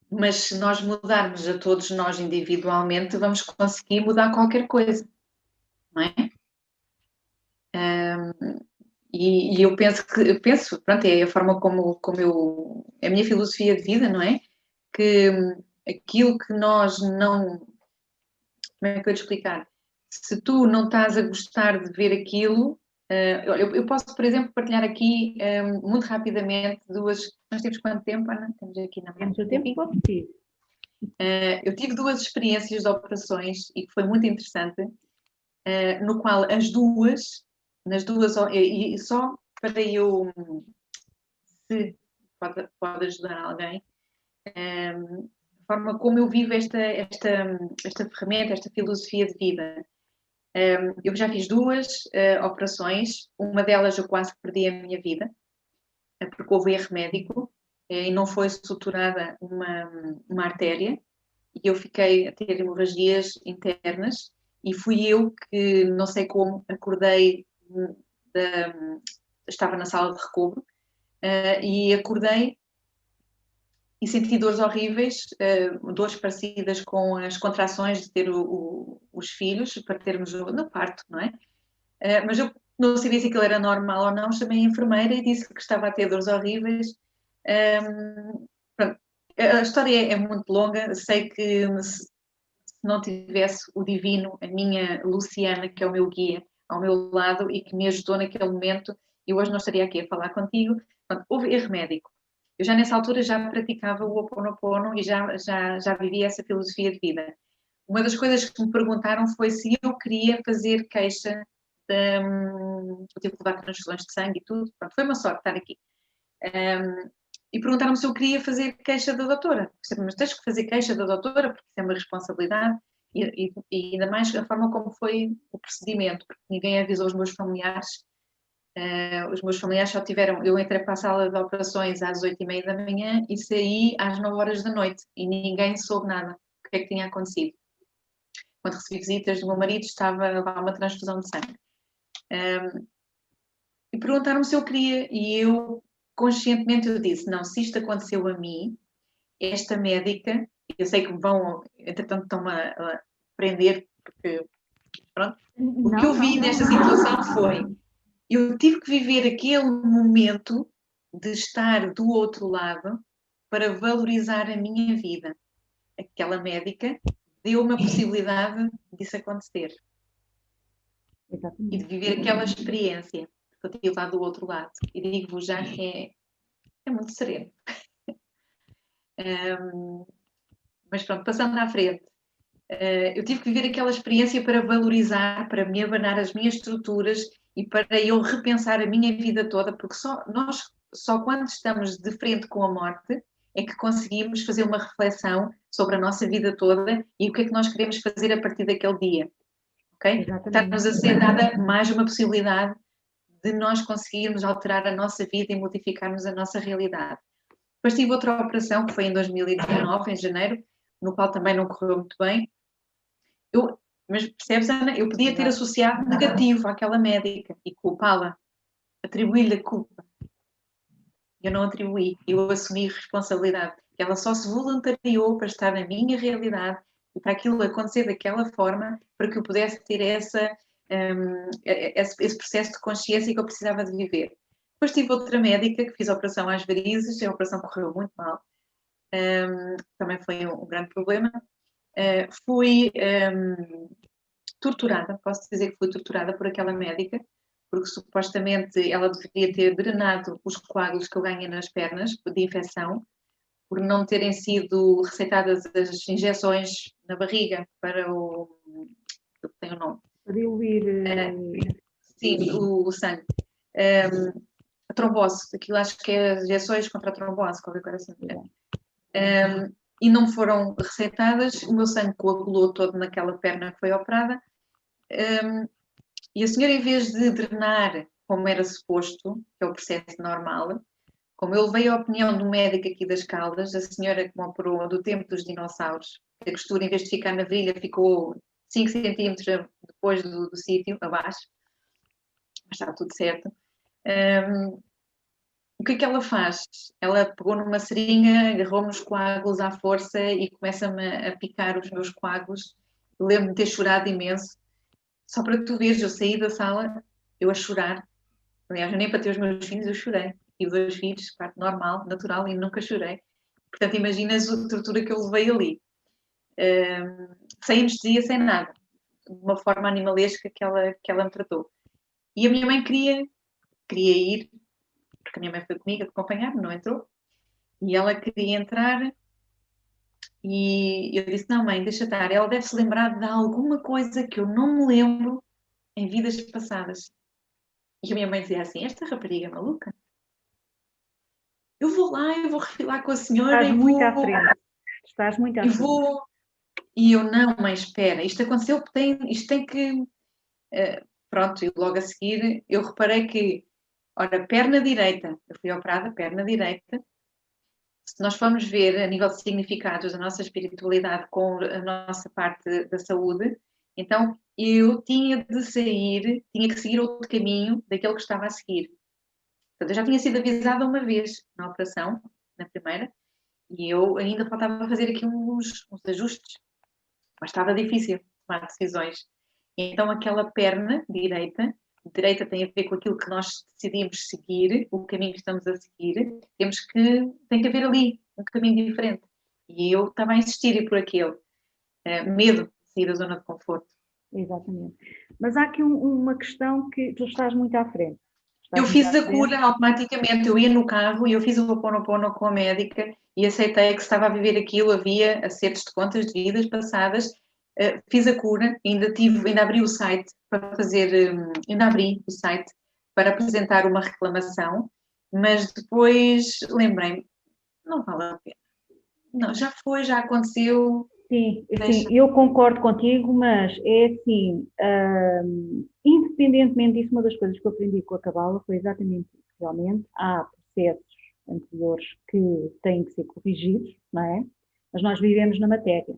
mas se nós mudarmos a todos nós individualmente, vamos conseguir mudar qualquer coisa, não é? E eu penso, pronto, é a forma como é a minha filosofia de vida, não é? Que aquilo que nós não... Como é que eu te explicar? Se tu não estás a gostar de ver aquilo, eu posso, por exemplo, partilhar aqui muito rapidamente duas... Nós temos quanto tempo, Ana? Temos aqui na mão. Temos o tempo para pedir. Eu tive duas experiências de operações e que foi muito interessante, no qual nas duas, e só para eu, se pode ajudar alguém, a forma como eu vivo esta ferramenta, esta filosofia de vida. Eu já fiz duas operações, uma delas eu quase perdi a minha vida, porque houve erro médico e não foi suturada uma artéria, e eu fiquei a ter hemorragias internas, e fui eu que, não sei como, acordei, estava na sala de recobro, e acordei e senti dores horríveis, dores parecidas com as contrações de ter os filhos, para termos no parto, não é? Mas eu não sabia se aquilo era normal ou não, chamei a enfermeira e disse que estava a ter dores horríveis. Pronto, a história é muito longa, sei que se não tivesse o divino, a minha Luciana, que é o meu guia, ao meu lado e que me ajudou naquele momento, eu hoje não estaria aqui a falar contigo. Pronto, houve erro médico. Eu já nessa altura já praticava o Ho'oponopono e já vivia essa filosofia de vida. Uma das coisas que me perguntaram foi se eu queria fazer queixa eu tive que levar transfusões de sangue e tudo. Pronto, foi uma sorte estar aqui. E perguntaram-me se eu queria fazer queixa da doutora. Mas tens que fazer queixa da doutora, porque isso é uma responsabilidade. E ainda mais a forma como foi o procedimento, porque ninguém avisou os meus familiares. Os meus familiares só tiveram. Eu entrei para a sala de operações às 8h30 da manhã e saí às 9 horas da noite. E ninguém soube nada o que é que tinha acontecido. Quando recebi visitas do meu marido, estava a levar uma transfusão de sangue. E perguntaram-me se eu queria, e eu conscientemente eu disse, não, se isto aconteceu a mim, esta médica, eu sei que vão, entretanto estão-me a prender, porque, pronto, o que eu vi nesta situação foi, eu tive que viver aquele momento de estar do outro lado para valorizar a minha vida. Aquela médica deu-me a possibilidade disso acontecer. Exatamente. E de viver aquela experiência que eu tive lá do outro lado. E digo-vos já que é muito sereno. Mas pronto, passando à frente. Eu tive que viver aquela experiência para valorizar, para me abanar as minhas estruturas e para eu repensar a minha vida toda, porque só quando estamos de frente com a morte é que conseguimos fazer uma reflexão sobre a nossa vida toda e o que é que nós queremos fazer a partir daquele dia. Okay? Está-nos a ser dada mais uma possibilidade de nós conseguirmos alterar a nossa vida e modificarmos a nossa realidade. Depois tive outra operação, que foi em 2019, em janeiro, no qual também não correu muito bem. Mas percebes, Ana? Eu podia ter associado negativo àquela médica e culpá-la, atribuir-lhe a culpa. Eu não atribuí, eu assumi responsabilidade. Ela só se voluntariou para estar na minha realidade e para aquilo acontecer daquela forma, para que eu pudesse ter esse processo de consciência que eu precisava de viver. Depois tive outra médica que fiz a operação às varizes, a operação correu muito mal. Também foi um grande problema. Fui torturada, posso dizer que fui torturada por aquela médica, porque supostamente ela deveria ter drenado os coágulos que eu ganhei nas pernas de infecção, por não terem sido receitadas as injeções na barriga para o... tem o nome. Para diluir... sim, o sangue. A trombose, aquilo acho que é injeções contra a trombose, qualquer coisa assim. E não foram receitadas, o meu sangue coagulou todo naquela perna que foi operada, e a senhora, em vez de drenar como era suposto, que é o processo normal, como eu levei a opinião do médico aqui das Caldas, a senhora que me operou do tempo dos dinossauros, a costura, em vez de ficar na virilha, ficou 5 centímetros depois do sítio, abaixo, mas está tudo certo. O que é que ela faz? Ela pegou numa seringa, agarrou-me os coágulos à força e começa-me a picar os meus coágulos. Eu lembro-me de ter chorado imenso. Só para tu veres, eu saí da sala, eu a chorar. Aliás, eu nem para ter os meus filhos, eu chorei. Tive 2 filhos, parte normal, natural, e nunca chorei. Portanto, imaginas a tortura que eu levei ali. Sem anestesia, sem nada. De uma forma animalesca que ela me tratou. E a minha mãe queria ir, porque a minha mãe foi comigo acompanhar-me, não entrou. E ela queria entrar e eu disse, não mãe, deixa estar, ela deve se lembrar de alguma coisa que eu não me lembro em vidas passadas. E a minha mãe dizia assim, esta rapariga é maluca? Eu vou lá, eu vou refilar com a senhora Estás muito à frente. Estás muito à frente. E eu, não mãe, espera, isto aconteceu, isto tem que... Pronto, e logo a seguir eu reparei que, ora, perna direita, eu fui operada, perna direita. Se nós formos ver a nível de significados da nossa espiritualidade com a nossa parte da saúde, então eu tinha que seguir outro caminho daquele que estava a seguir. Portanto, eu já tinha sido avisada uma vez na operação, na primeira, e eu ainda faltava fazer aqui uns ajustes, mas estava difícil tomar decisões. Então, aquela perna direita tem a ver com aquilo que nós decidimos seguir, o caminho que estamos a seguir, tem que haver ali um caminho diferente. E eu estava a insistir por aquele medo de sair da zona de conforto. Exatamente. Mas há aqui uma questão que tu estás muito à frente. Eu fiz a cura automaticamente, eu ia no carro e eu fiz o Ho'oponopono com a médica e aceitei que estava a viver aquilo, havia acertos de contas de vidas passadas, fiz a cura, ainda abri o site para apresentar uma reclamação, mas depois lembrei-me, não vale a pena. Não, já foi, já aconteceu. Sim, eu concordo contigo, mas é assim, independentemente disso, uma das coisas que eu aprendi com a Cabala foi exatamente isso. Realmente há processos anteriores que têm que ser corrigidos, não é? Mas nós vivemos na matéria,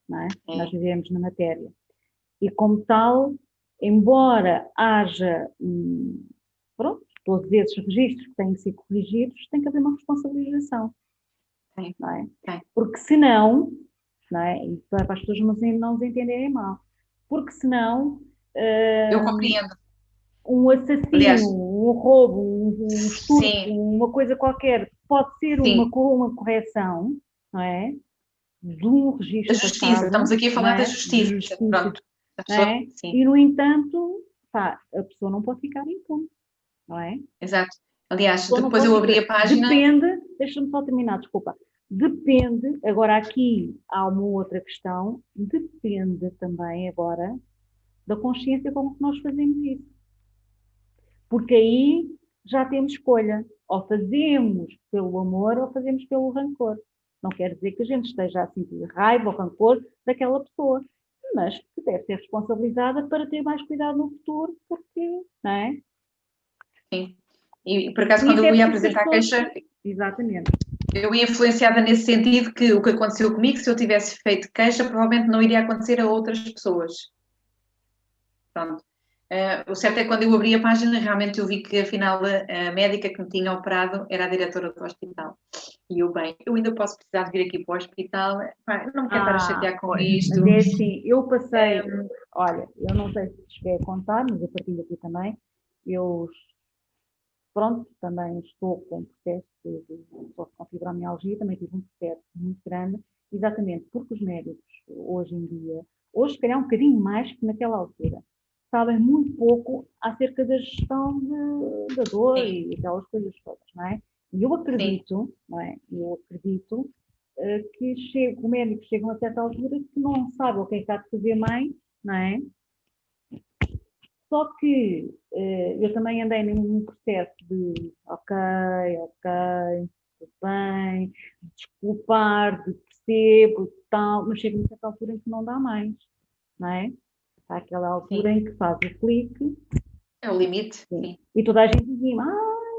não é? Nós vivemos na matéria. E como tal, embora haja, pronto, todos esses registros que têm que ser corrigidos, tem que haver uma responsabilização, não é? Porque senão... Não é? E para as pessoas não nos entenderem mal. Porque senão eu compreendo. Um assassino, aliás, um roubo, um estupro, uma coisa qualquer, pode ser uma correção, não é? De um registro. Da justiça, passado, estamos aqui a falar da justiça. Pronto. É? E no entanto, a pessoa não pode ficar impune, não é? Exato. Aliás, depois eu abri a página. Depende, deixa-me só terminar, desculpa. Depende, agora aqui há uma outra questão, depende também agora da consciência com que nós fazemos isso. Porque aí já temos escolha, ou fazemos pelo amor ou fazemos pelo rancor. Não quer dizer que a gente esteja a sentir raiva ou rancor daquela pessoa, mas que deve ser responsabilizada para ter mais cuidado no futuro, porque, não é? Sim. E por acaso quando eu ia apresentar a queixa... Exatamente. Eu ia influenciada nesse sentido que o que aconteceu comigo, se eu tivesse feito queixa, provavelmente não iria acontecer a outras pessoas. Pronto. O certo é que quando eu abri a página, realmente eu vi que afinal a médica que me tinha operado era a diretora do hospital. E eu, eu ainda posso precisar de vir aqui para o hospital, não me quero estar a chatear com isto. Mas é assim, eu passei, olha, eu não sei se cheguei a contar, mas eu partilho aqui também, pronto, também estou com um processo com fibromialgia, também tive um processo muito grande, exatamente porque os médicos hoje em dia, hoje se calhar um bocadinho mais que naquela altura, sabem muito pouco acerca da gestão da dor e aquelas coisas todas, não é? E eu acredito, não é? Eu acredito que o médico chega a uma certa altura que não sabe o que é que há de fazer mais, não é? Só que eu também andei num processo de ok, tudo bem, de desculpar, de percebo, tal, mas chega a uma certa altura em que não dá mais, não é? Há aquela altura em que faz o clique. É o limite. Sim. E toda a gente dizia,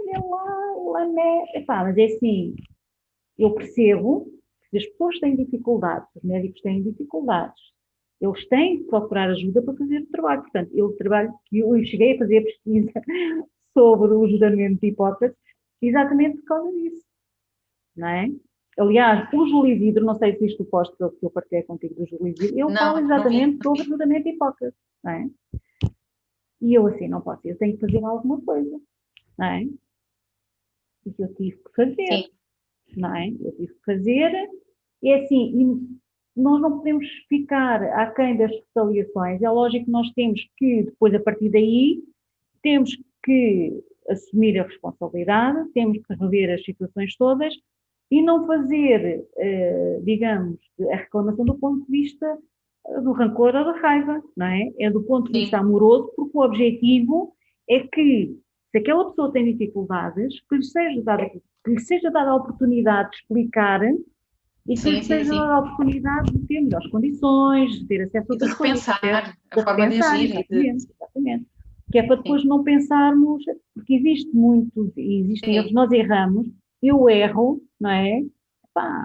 ele é... Epá, mas é assim, eu percebo que se as pessoas têm dificuldades, os médicos têm dificuldades, eles têm que procurar ajuda para fazer o trabalho. Portanto, eu cheguei a fazer pesquisa sobre o julgamento de hipóteses exatamente por causa disso, não é? Aliás, o Júlio Vidro, não sei se isto o posto que eu partilhei contigo do Júlio Vidro, ele fala exatamente sobre o julgamento de hipóteses, não é? E eu assim, não posso, eu tenho que fazer alguma coisa, não é? E eu tive que fazer, não é? Eu tive que fazer, e assim, nós não podemos ficar aquém das retaliações. É lógico que nós temos que, depois, a partir daí, temos que assumir a responsabilidade, temos que rever as situações todas e não fazer, digamos, a reclamação do ponto de vista do rancor ou da raiva, não é? É do ponto de vista amoroso, porque o objetivo é que, se aquela pessoa tem dificuldades, que lhe seja dada a oportunidade de explicar e que lhe seja dada a oportunidade de ter melhores condições, de ter acesso a outras coisas. De repensar a forma de agir. Exatamente. Que é para depois não pensarmos, porque existem erros, nós erramos, eu erro, não é? Pá,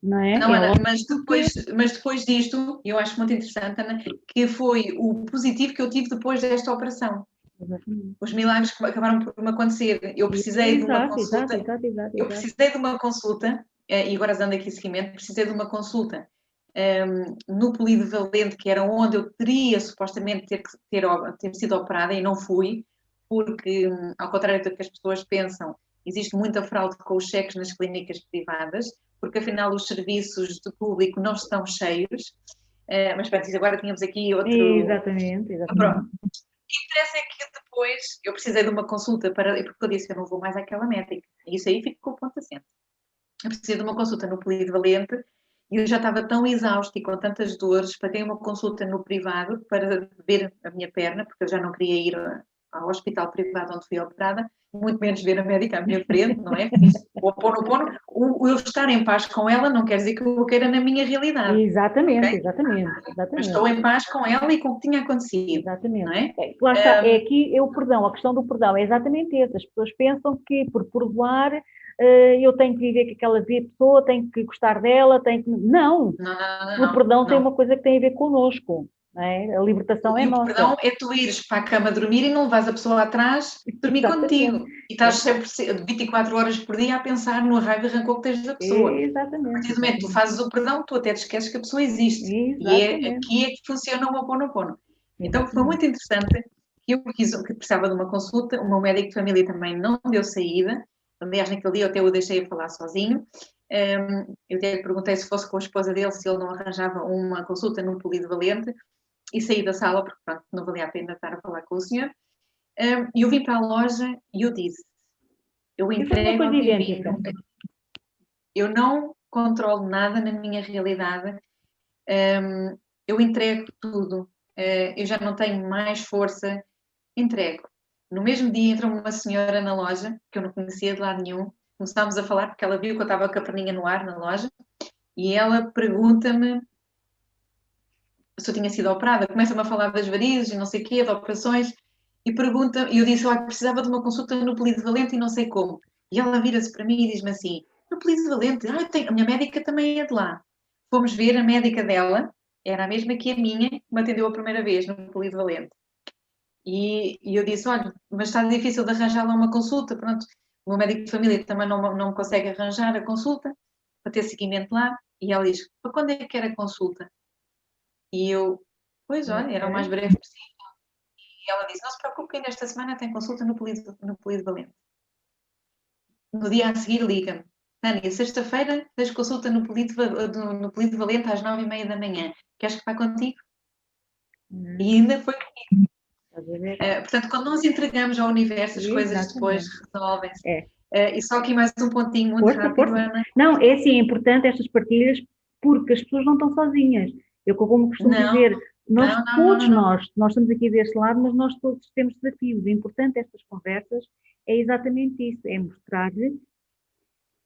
não é? Não, Ana, mas depois disto, eu acho muito interessante, Ana, que foi o positivo que eu tive depois desta operação. Exatamente. Os milagres que acabaram por me acontecer. Eu precisei de uma Exato, exato, consulta, exato, exato, eu exato. precisei de uma consulta, e agora dando aqui seguimento, precisei de uma consulta no Polivalente, que era onde eu teria supostamente ter sido operada e não fui, porque, ao contrário do que as pessoas pensam, existe muita fraude com os cheques nas clínicas privadas, porque afinal os serviços de público não estão cheios. Mas pronto, agora tínhamos aqui outro. Exatamente, exatamente. Pronto. O que interessa é que depois eu precisei de uma consulta porque eu disse que eu não vou mais àquela médica. E isso aí ficou o ponto assente. Eu precisei de uma consulta no Polivalente e eu já estava tão exausta e com tantas dores, paguei uma consulta no privado para ver a minha perna, porque eu já não queria ir ao hospital privado onde fui operada, muito menos ver a médica à minha frente, não é? Fiz o oponopono. O eu estar em paz com ela não quer dizer que eu queira na minha realidade. Exatamente, Okay? exatamente, Mas exatamente. estou em paz com ela e com o que tinha acontecido. Exatamente. Não é? Lá está, é aqui o perdão, a questão do perdão é exatamente essa. As pessoas pensam que por perdoar eu tenho que viver com aquela pessoa, tenho que gostar dela, tenho que. Não! O perdão tem uma coisa que tem a ver connosco. Não é? A libertação é E o nossa. perdão é tu ires para a cama dormir e não levas a pessoa atrás dormir contigo. E estás sempre 24 horas por dia a pensar no raiva e rancor que tens da pessoa. Exatamente. A partir do momento que tu fazes o perdão, tu até te esqueces que a pessoa existe. Exatamente. E aqui é que funciona o Ho'oponopono. Então foi muito interessante que eu que precisava de uma consulta, o meu médico de família também não deu saída. Aliás, naquele dia eu até o deixei a falar sozinho. Eu até lhe perguntei se fosse com a esposa dele, se ele não arranjava uma consulta num Polivalente e saí da sala porque pronto, não valia a pena estar a falar com o senhor. E eu vim para a loja e eu disse, eu entrego ao divino, eu não controlo nada na minha realidade, eu entrego tudo, eu já não tenho mais força, entrego. No mesmo dia entrou uma senhora na loja, que eu não conhecia de lado nenhum, começámos a falar porque ela viu que eu estava com a perninha no ar na loja, e ela pergunta-me se eu tinha sido operada, começa-me a falar das varizes e não sei o quê, de operações, e pergunta, e eu disse, olha, precisava de uma consulta no Polivalente e não sei como. E ela vira-se para mim e diz-me assim, no Polivalente? A minha médica também é de lá. Fomos ver a médica dela, era a mesma que a minha, que me atendeu a primeira vez no Polivalente. E eu disse, olha, mas está difícil de arranjar lá uma consulta, pronto, o meu médico de família também não consegue arranjar a consulta, para ter seguimento lá, e ela diz, para quando é que era a consulta? E eu, pois olha, era o mais breve possível. E ela disse, não se preocupe que ainda esta semana tem consulta no Polivalente. No dia a seguir liga-me. Tânia, sexta-feira tens consulta no Polivalente às 9h30 da manhã. Queres que vá contigo? E ainda foi comigo. Portanto, quando nós entregamos ao universo, as coisas depois resolvem-se. E só aqui mais um pontinho muito rápido, Ana. Não, é assim, é importante estas partilhas porque as pessoas não estão sozinhas. Eu, como costumo dizer, nós estamos aqui deste lado, mas nós todos temos desafios. O importante destas conversas é exatamente isso, é mostrar-lhe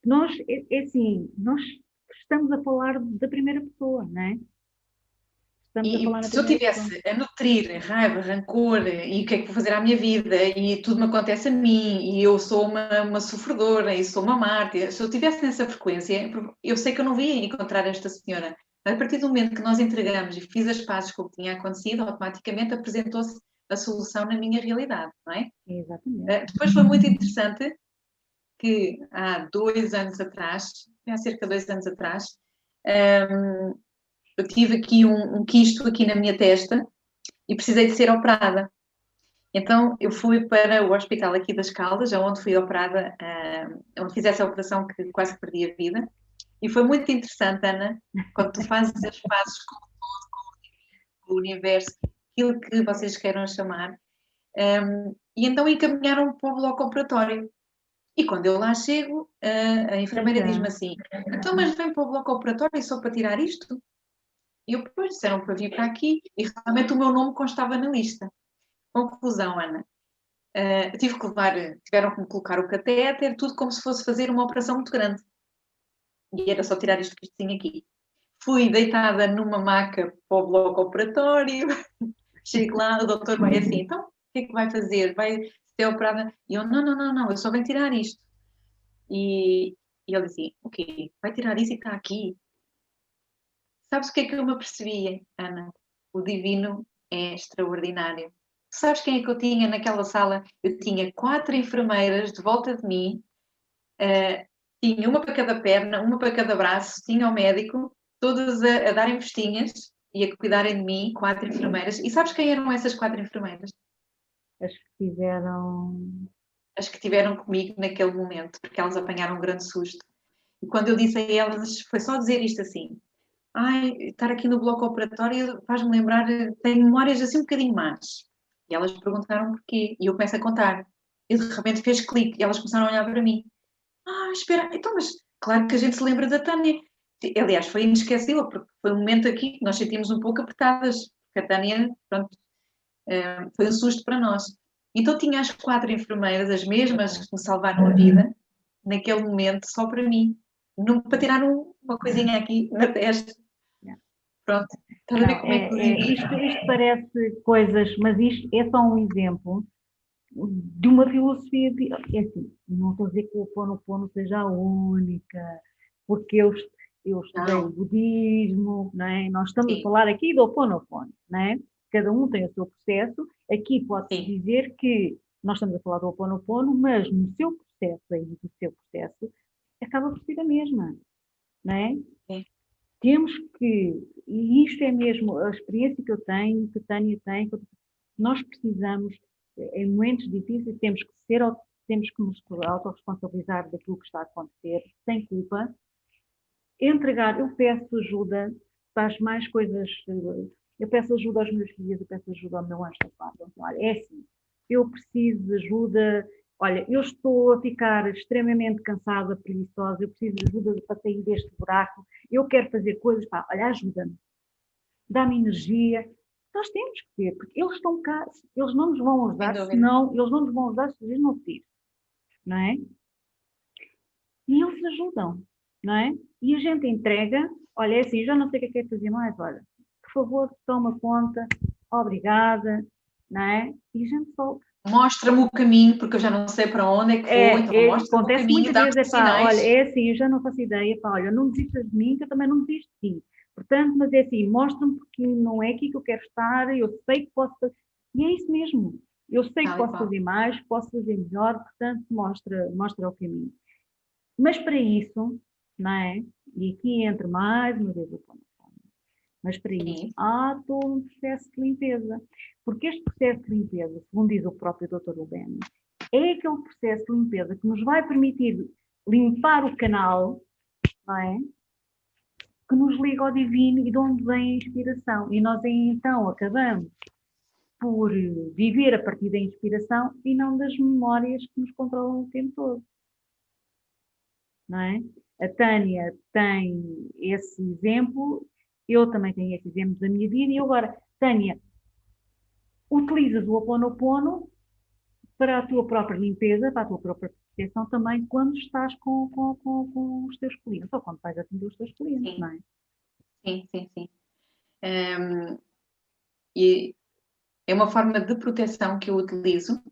que nós, assim, nós estamos a falar da primeira pessoa, não é? Se eu tivesse a nutrir raiva, rancor e o que é que vou fazer à minha vida e tudo me acontece a mim e eu sou uma sofredora e sou uma mártir, se eu tivesse nessa frequência, eu sei que eu não ia encontrar esta senhora. A partir do momento que nós entregamos e fiz as pazes com o que tinha acontecido, automaticamente apresentou-se a solução na minha realidade, não é? Exatamente. Depois foi muito interessante que há 2 anos atrás, há cerca de 2 anos atrás, eu tive aqui um quisto aqui na minha testa e precisei de ser operada. Então eu fui para o hospital aqui das Caldas, onde fui operada, onde fiz essa operação que quase perdi a vida. E foi muito interessante, Ana, quando tu fazes as pazes com todo, com o universo, aquilo que vocês queiram chamar. E então encaminharam para o bloco operatório. E quando eu lá chego, a enfermeira diz-me assim, então mas vem para o bloco operatório só para tirar isto? E eu, depois disseram para vir para aqui e realmente o meu nome constava na lista. Conclusão, Ana. Tiveram que me colocar o catéter, tudo como se fosse fazer uma operação muito grande. E era só tirar isto que isto tinha aqui. Fui deitada numa maca para o bloco operatório. Chego lá, o doutor vai assim, então, o que é que vai fazer? Vai ser operada? E eu, não, eu só venho tirar isto. E ele dizia, ok, vai tirar isso e está aqui. Sabes o que é que eu me apercebi, Ana? O divino é extraordinário. Sabes quem é que eu tinha naquela sala? Eu tinha 4 enfermeiras de volta de mim, tinha uma para cada perna, uma para cada braço, tinha o médico, todas a darem festinhas e a cuidarem de mim, 4 enfermeiras. E sabes quem eram essas 4 enfermeiras? As que fizeram. As que estiveram comigo naquele momento, porque elas apanharam um grande susto. E quando eu disse a elas, foi só dizer isto assim: ai, estar aqui no bloco operatório faz-me lembrar, tenho memórias assim um bocadinho más. E elas perguntaram porquê. E eu começo a contar. E de repente fez clique e elas começaram a olhar para mim. Ah, espera, então, mas claro que a gente se lembra da Tânia. Aliás, foi inesquecível, porque foi um momento aqui que nós sentimos um pouco apertadas. Porque a Tânia, pronto, foi um susto para nós. Então tinha as 4 enfermeiras, as mesmas que me salvaram a vida, naquele momento, só para mim. Não, para tirar uma coisinha aqui na testa. Pronto, estás a ver como é que isto parece coisas, mas isto é só um exemplo de uma filosofia de, é assim, não estou a dizer que o Ho'oponopono seja a única, porque eu estudei o budismo, não é? Nós estamos a falar aqui do Ho'oponopono, não é? Cada um tem o seu processo, aqui pode-se dizer que nós estamos a falar do Ho'oponopono, mas no seu processo, aí, do seu processo, acaba por ser a mesma, não é? Temos que, e isto é mesmo a experiência que eu tenho, que a Tânia tem, nós precisamos, em momentos difíceis, temos que nos autorresponsabilizar daquilo que está a acontecer, sem culpa, entregar, eu peço ajuda para as mais coisas, eu peço ajuda aos meus filhos, eu peço ajuda ao meu anjo da guarda. Então, olha, é assim, eu preciso de ajuda, olha, eu estou a ficar extremamente cansada, preguiçosa, eu preciso de ajuda para sair deste buraco, eu quero fazer coisas, pá, olha, ajuda-me, dá-me energia. Nós temos que ter, porque eles estão cá, eles não nos vão ajudar, senão, eles não nos vão ajudar se a gente não pedir, não é? E eles ajudam, não é? E a gente entrega, olha, é assim, já não sei o que é fazer mais, olha, por favor, toma conta, obrigada, não é? E a gente solta. Mostra-me o caminho, porque eu já não sei para onde é que vou, então mostra-me o caminho, dá-me sinais. Olha, é assim, eu já não faço ideia, pá, olha, não desistas de mim, que eu também não desisto de ti. Portanto, mas é assim, mostra-me porque não é aqui que eu quero estar, eu sei que posso fazer, e é isso mesmo, eu sei que posso fazer mais, posso fazer melhor, portanto, mostra o caminho. Mas para isso, não é? E aqui entra mais uma vez o ponto. Mas para isso há todo um processo de limpeza. Porque este processo de limpeza, segundo diz o próprio Dr. Rubén, é aquele processo de limpeza que nos vai permitir limpar o canal, não é? Que nos liga ao divino e de onde vem a inspiração. E nós então acabamos por viver a partir da inspiração e não das memórias que nos controlam o tempo todo. Não é? A Tânia tem esse exemplo, eu também tenho esse exemplo da minha vida, e agora, Tânia, utilizas o Ho'oponopono para a tua própria limpeza, para a tua própria proteção também, quando estás com os teus clientes, ou quando vais atender os teus clientes, não é? Sim. E é uma forma de proteção que eu utilizo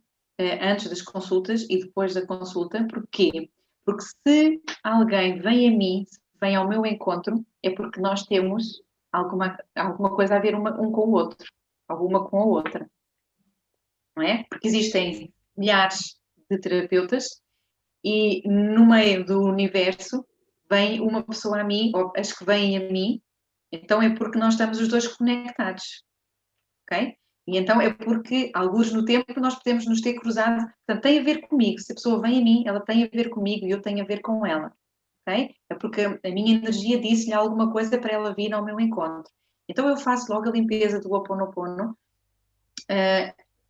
antes das consultas e depois da consulta. Porquê? Porque se alguém vem a mim, vem ao meu encontro, é porque nós temos alguma coisa a ver um com o outro, alguma com a outra. Não é? Porque existem milhares de terapeutas e no meio do universo vem uma pessoa a mim, ou as que vêm a mim, então é porque nós estamos os dois conectados. Ok? E então é porque, alguns no tempo, nós podemos nos ter cruzado. Portanto, tem a ver comigo. Se a pessoa vem a mim, ela tem a ver comigo e eu tenho a ver com ela. Ok? É porque a minha energia disse-lhe alguma coisa para ela vir ao meu encontro. Então eu faço logo a limpeza do Ho'oponopono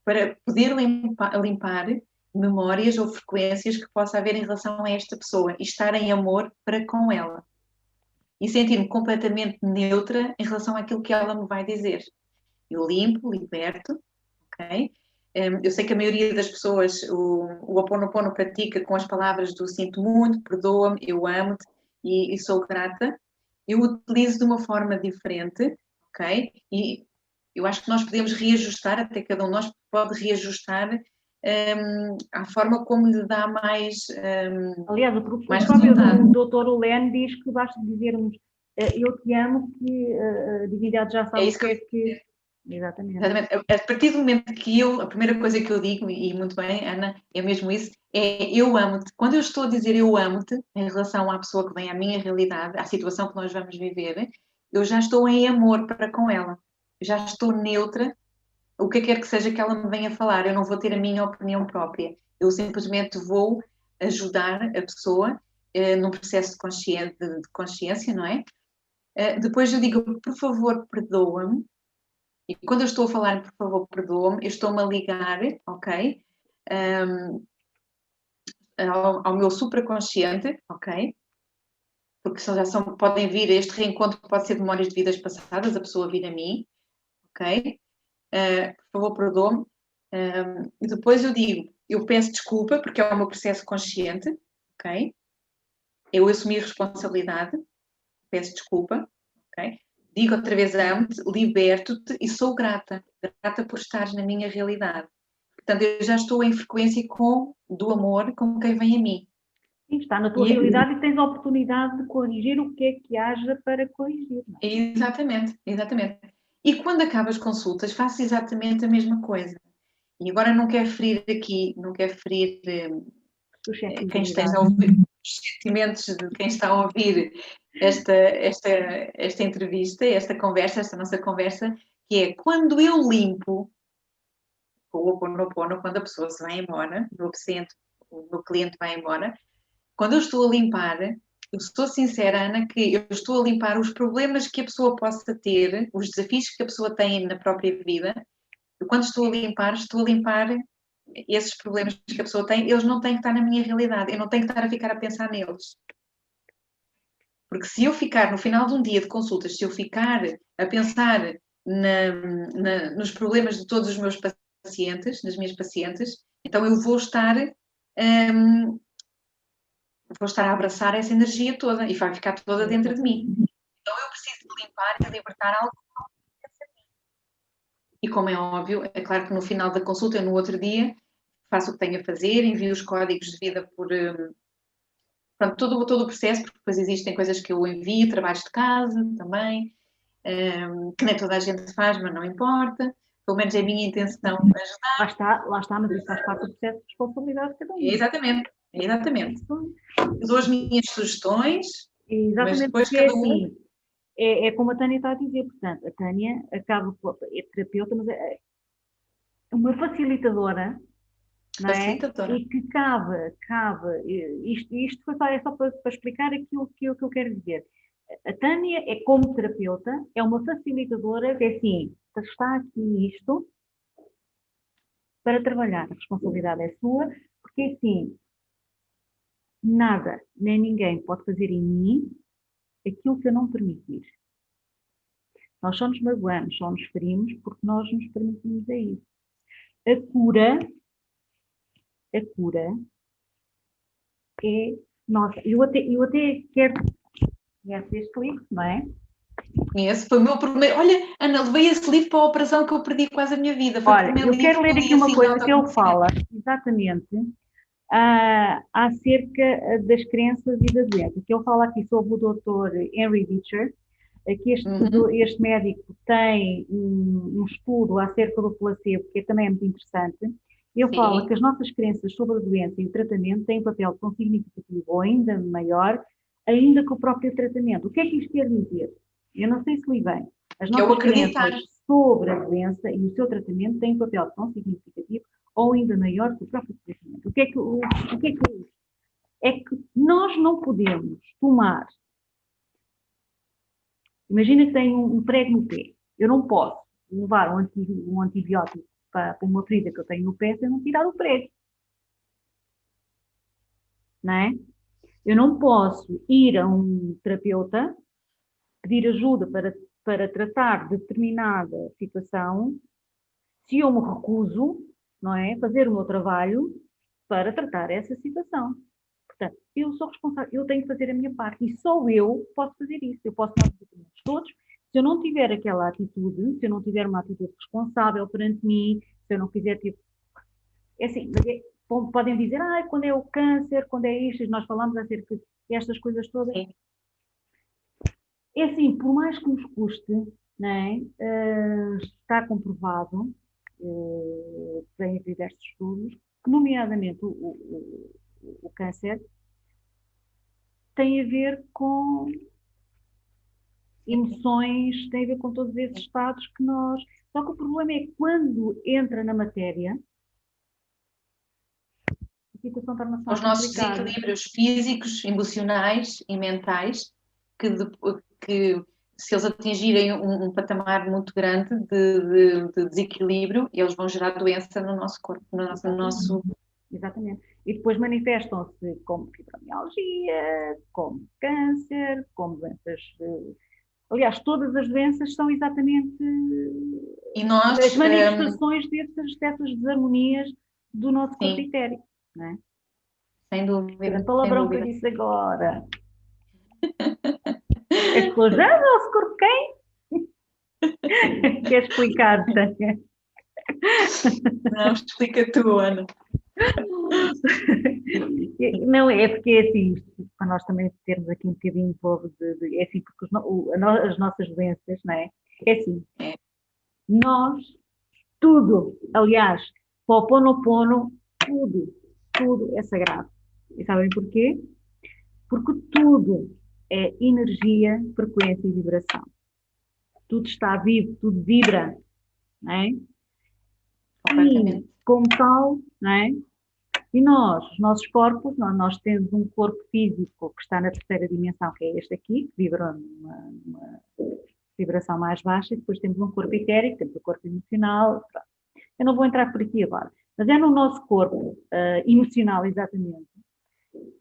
para poder limpar memórias ou frequências que possa haver em relação a esta pessoa e estar em amor para com ela. E sentir-me completamente neutra em relação àquilo que ela me vai dizer. Eu limpo, liberto, ok? Eu sei que a maioria das pessoas o Ho'oponopono pratica com as palavras do sinto muito, perdoa-me, eu amo-te e sou grata. Eu utilizo de uma forma diferente, ok? E eu acho que nós podemos reajustar, até cada um de nós pode reajustar à forma como lhe dá mais aliás, o próprio Dr. Ulen diz que basta dizermos eu te amo, que a divindade já sabe o que é que... Exatamente. Exatamente. A partir do momento que a primeira coisa que eu digo, e muito bem, Ana, é mesmo isso, é eu amo-te. Quando eu estou a dizer eu amo-te, em relação à pessoa que vem à minha realidade, à situação que nós vamos viver, eu já estou em amor para com ela. Eu já estou neutra, o que quer que seja que ela me venha falar. Eu não vou ter a minha opinião própria. Eu simplesmente vou ajudar a pessoa num processo de consciência, não é? Depois eu digo, por favor, perdoa-me. E quando eu estou a falar, por favor, perdoa-me, eu estou-me a ligar, ok? Ao meu supraconsciente, ok? Porque podem vir, este reencontro pode ser de memórias de vidas passadas, a pessoa vir a mim, ok? Por favor, perdoa-me. E depois eu digo, eu peço desculpa, porque é o meu processo consciente, ok? Eu assumi a responsabilidade, peço desculpa, ok? Digo outra vez, amo-te, liberto-te e sou grata. Grata por estares na minha realidade. Portanto, eu já estou em frequência do amor com quem vem a mim. Sim, está na tua realidade e tens a oportunidade de corrigir o que é que haja para corrigir. Não é? Exatamente, exatamente. E quando acabo as consultas, faço exatamente a mesma coisa. E agora não quero ferir aqui, não quero ferir quem esteja a ouvir, os sentimentos de quem está a ouvir esta entrevista, esta conversa, esta nossa conversa, que é quando eu limpo com o Ho'oponopono, quando a pessoa se vai embora, o meu cliente vai embora, quando eu estou a limpar, eu sou sincera, Ana, que eu estou a limpar os problemas que a pessoa possa ter, os desafios que a pessoa tem na própria vida. Eu, quando estou a limpar esses problemas que a pessoa tem, eles não têm que estar na minha realidade, eu não tenho que estar a ficar a pensar neles. Porque se eu ficar, no final de um dia de consultas, se eu ficar a pensar nos problemas de todos os meus pacientes, das minhas pacientes, então eu vou estar a abraçar essa energia toda e vai ficar toda dentro de mim. Então eu preciso de limpar e libertar algo. E como é óbvio, é claro que no final da consulta, eu no outro dia, faço o que tenho a fazer, envio os códigos de vida por... Pronto, todo o processo, porque depois existem coisas que eu envio, trabalhos de casa também, que nem toda a gente faz, mas não importa. Pelo menos é a minha intenção ajudar. Lá está, mas isso faz parte do processo de responsabilidade de cada um. Exatamente. Dou as minhas sugestões, exatamente, mas depois porque cada assim, é como a Tânia está a dizer, portanto, a Tânia é terapeuta, mas é uma facilitadora, não é? E que cabe, isto foi só para explicar aquilo que eu quero dizer. A Tânia é como terapeuta, é uma facilitadora que é assim, está aqui isto para trabalhar, a responsabilidade é sua, porque assim, nada, nem ninguém pode fazer em mim aquilo que eu não permitir. Nós só nos magoamos, só nos ferimos porque nós nos permitimos a isso. A cura é, nossa, eu até quero, conhece este livro, não é? Conheço, foi o meu primeiro. Olha, Ana, levei esse livro para a operação que eu perdi quase a minha vida. Foi olha, eu quero ler aqui uma coisa que ele fala, exatamente, acerca das crenças e da doença. Que ele fala aqui sobre o Dr. Henry Beecher, que este médico tem um estudo acerca do placebo, que também é muito interessante. Ele fala que as nossas crenças sobre a doença e o tratamento têm um papel tão significativo ou ainda maior, ainda que o próprio tratamento. O que é que isto quer dizer? Eu não sei se li bem. As nossas crenças sobre a doença e o seu tratamento têm um papel tão significativo ou ainda maior que o próprio tratamento. O que é que é que nós não podemos tomar. Imagina que tenho um prego no pé. Eu não posso levar um antibiótico para uma ferida que eu tenho no pé sem não tirar o prego. Não é? Eu não posso ir a um terapeuta, pedir ajuda para tratar determinada situação, se eu me recuso, não é, fazer o meu trabalho para tratar essa situação. Portanto, eu sou responsável, eu tenho que fazer a minha parte e só eu posso fazer isso. Eu posso tomar os documentos todos. Se eu não tiver aquela atitude, se eu não tiver uma atitude responsável perante mim, se eu não fizer tipo... É assim, podem dizer, quando é o câncer, quando é isto, nós falamos acerca destas coisas todas. Sim. É assim, por mais que nos custe, não é? Está comprovado, tem diversos estudos, que nomeadamente o câncer tem a ver com emoções, tem a ver com todos esses estados que nós... Só que o problema é que quando entra na matéria, a situação torna-se Os mais nossos complicada. desequilíbrios físicos, emocionais e mentais, que se eles atingirem um patamar muito grande de desequilíbrio, eles vão gerar doença no nosso corpo, no nosso... Exatamente. E depois manifestam-se como fibromialgia, como câncer, como doenças. Aliás, todas as doenças são exatamente E as nós, manifestações dessas desarmonias do nosso corpo sim, etérico, não é? sem Grande dúvida, sem palavrão que eu dúvida. disse agora. As pessoas, o nosso corpo quem? Quer explicar-te? Não, explica tu, Ana. Não, é porque é assim, para nós também termos aqui um bocadinho é assim, porque as nossas doenças, não é? É assim, É, nós, tudo, aliás, Ho'oponopono, tudo é sagrado. E sabem porquê? Porque tudo é energia, frequência e vibração. Tudo está vivo, tudo vibra, não é? E, completamente. como tal, não é? E nós, os nossos corpos, nós temos um corpo físico que está na terceira dimensão, que é este aqui, que vibra numa vibração mais baixa, e depois temos um corpo etérico, temos o corpo emocional. Pronto. Eu não vou entrar por aqui agora, mas é no nosso corpo emocional, exatamente,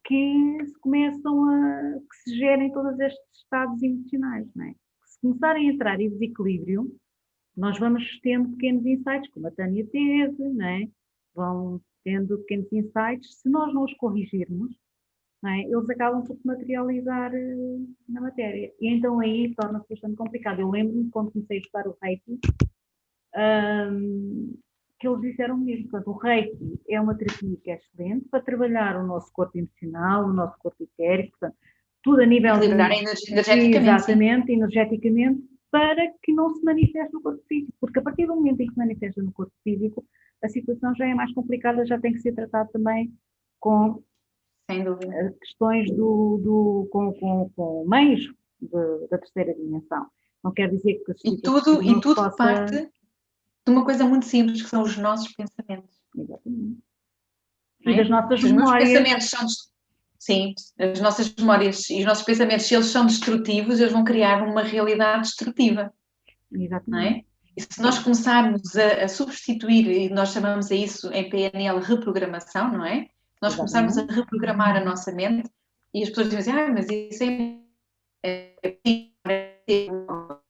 que se começam que se gerem todos estes estados emocionais, não é? Se começarem a entrar em desequilíbrio, nós vamos tendo pequenos insights, como a Tânia teve, não é? Vão tendo pequenos insights, se nós não os corrigirmos, não é? Eles acabam por se materializar na matéria. E então aí torna-se bastante complicado. Eu lembro-me, quando comecei a estudar o Reiki, que eles disseram mesmo, portanto, o Reiki é uma terapia que é excelente para trabalhar o nosso corpo emocional, o nosso corpo etérico, portanto, tudo a nível Equilibrar energeticamente, sim. exatamente, energeticamente, para que não se manifeste no corpo físico, porque a partir do momento em que se manifesta no corpo físico, a situação já é mais complicada, já tem que ser tratado também com Sem dúvida. questões com meios da terceira dimensão. Não quer dizer que E não se tudo possa... parte de uma coisa muito simples, que são os nossos pensamentos. Exatamente. Não E das é? nossas Se os meus memórias. pensamentos são... Sim, as nossas memórias e os nossos pensamentos, se eles são destrutivos, eles vão criar uma realidade destrutiva, não Exatamente. é? E se nós começarmos a substituir, e nós chamamos a isso em PNL reprogramação, não é? Se nós começarmos a Exatamente. reprogramar a nossa mente, e as pessoas dizem, mas isso é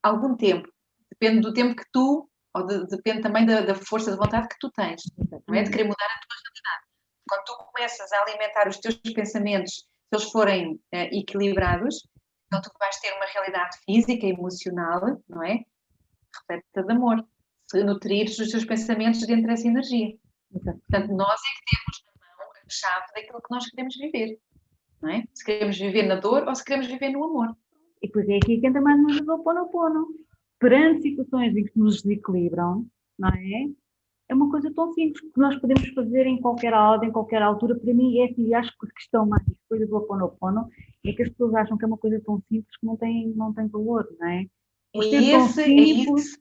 algum tempo. Depende do tempo que tu, ou depende também da força de vontade que tu tens, não é? De Exatamente. querer mudar a tua realidade. Quando tu começas a alimentar os teus pensamentos, se eles forem equilibrados, então tu vais ter uma realidade física e emocional, não é? Repleta de amor. Se nutrires os teus pensamentos dentro dessa energia. Exatamente. Portanto, nós é que temos na mão a chave daquilo que nós queremos viver, não é? Se queremos viver na dor ou se queremos viver no amor. E depois é aqui que entra mais no Ho'oponopono. Perante situações em que nos desequilibram, não é? É uma coisa tão simples que nós podemos fazer em qualquer ordem, em qualquer altura. Para mim, é assim, acho que a questão mais coisa do Ho'oponopono é que as pessoas acham que é uma coisa tão simples que não tem valor, não é? Por ser tão É simples, isso.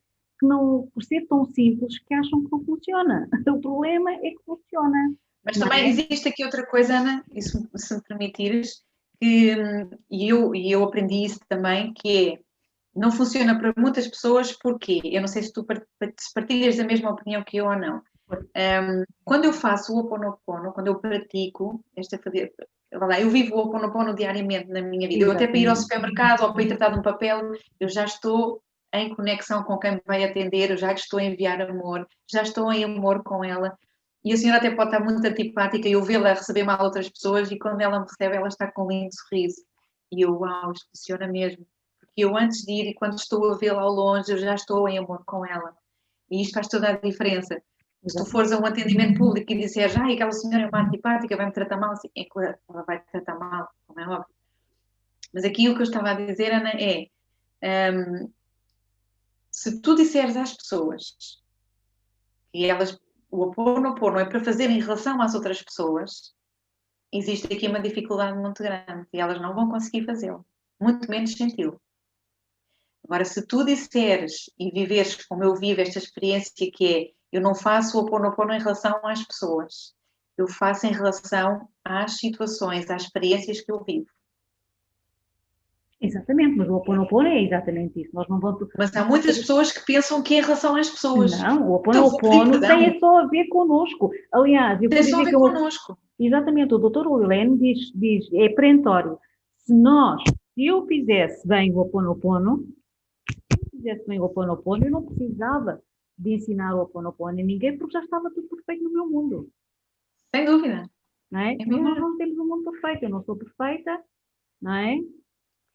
por ser tão simples que acham que não funciona. O problema é que funciona. Mas Não também é? existe aqui outra coisa, Ana, e se me permitires, que, e eu aprendi isso também, que é, não funciona para muitas pessoas, porquê? Eu não sei se tu partilhas da mesma opinião que eu ou não. Quando eu faço o Ho'oponopono, quando eu pratico, eu vivo o Ho'oponopono diariamente na minha vida. Eu até para ir ao Exatamente. supermercado ou para ir tratar de um papel, eu já estou em conexão com quem me vai atender, eu já estou a enviar amor, já estou em amor com ela. E a senhora até pode estar muito antipática e eu vê-la receber mal outras pessoas e quando ela me recebe, ela está com um lindo sorriso. E eu, uau, isto funciona mesmo. Porque eu antes de ir e quando estou a vê-la ao longe, eu já estou em amor com ela. E isto faz toda a diferença. Se tu fores a um atendimento público e disseres, aquela senhora é uma antipática, vai-me tratar mal, assim, é claro, ela vai te tratar mal, como é óbvio. Mas aqui o que eu estava a dizer, Ana, é se tu disseres às pessoas que elas, o Ho'oponopono é para fazer em relação às outras pessoas, existe aqui uma dificuldade muito grande e elas não vão conseguir fazê-lo, muito menos senti-lo. Agora, se tu disseres e viveres como eu vivo esta experiência que é, eu não faço o Ho'oponopono em relação às pessoas, eu faço em relação às situações, às experiências que eu vivo. Exatamente, mas o Ho'oponopono é exatamente isso. Nós não vamos... Mas há muitas pessoas que pensam que é em relação às pessoas. Não, o Então, vou pedir Ho'oponopono perdão. tem só a ver connosco. Aliás, eu vou Tem só a dizer ver que eu... connosco. Exatamente, o Dr. Wilhelm diz, é perentório. Se eu fizesse bem o Ho'oponopono, eu não precisava de ensinar o Ho'oponopono a ninguém, porque já estava tudo perfeito no meu mundo. Sem dúvida. Não é? Mas nós não temos um mundo perfeito, eu não sou perfeita, não é?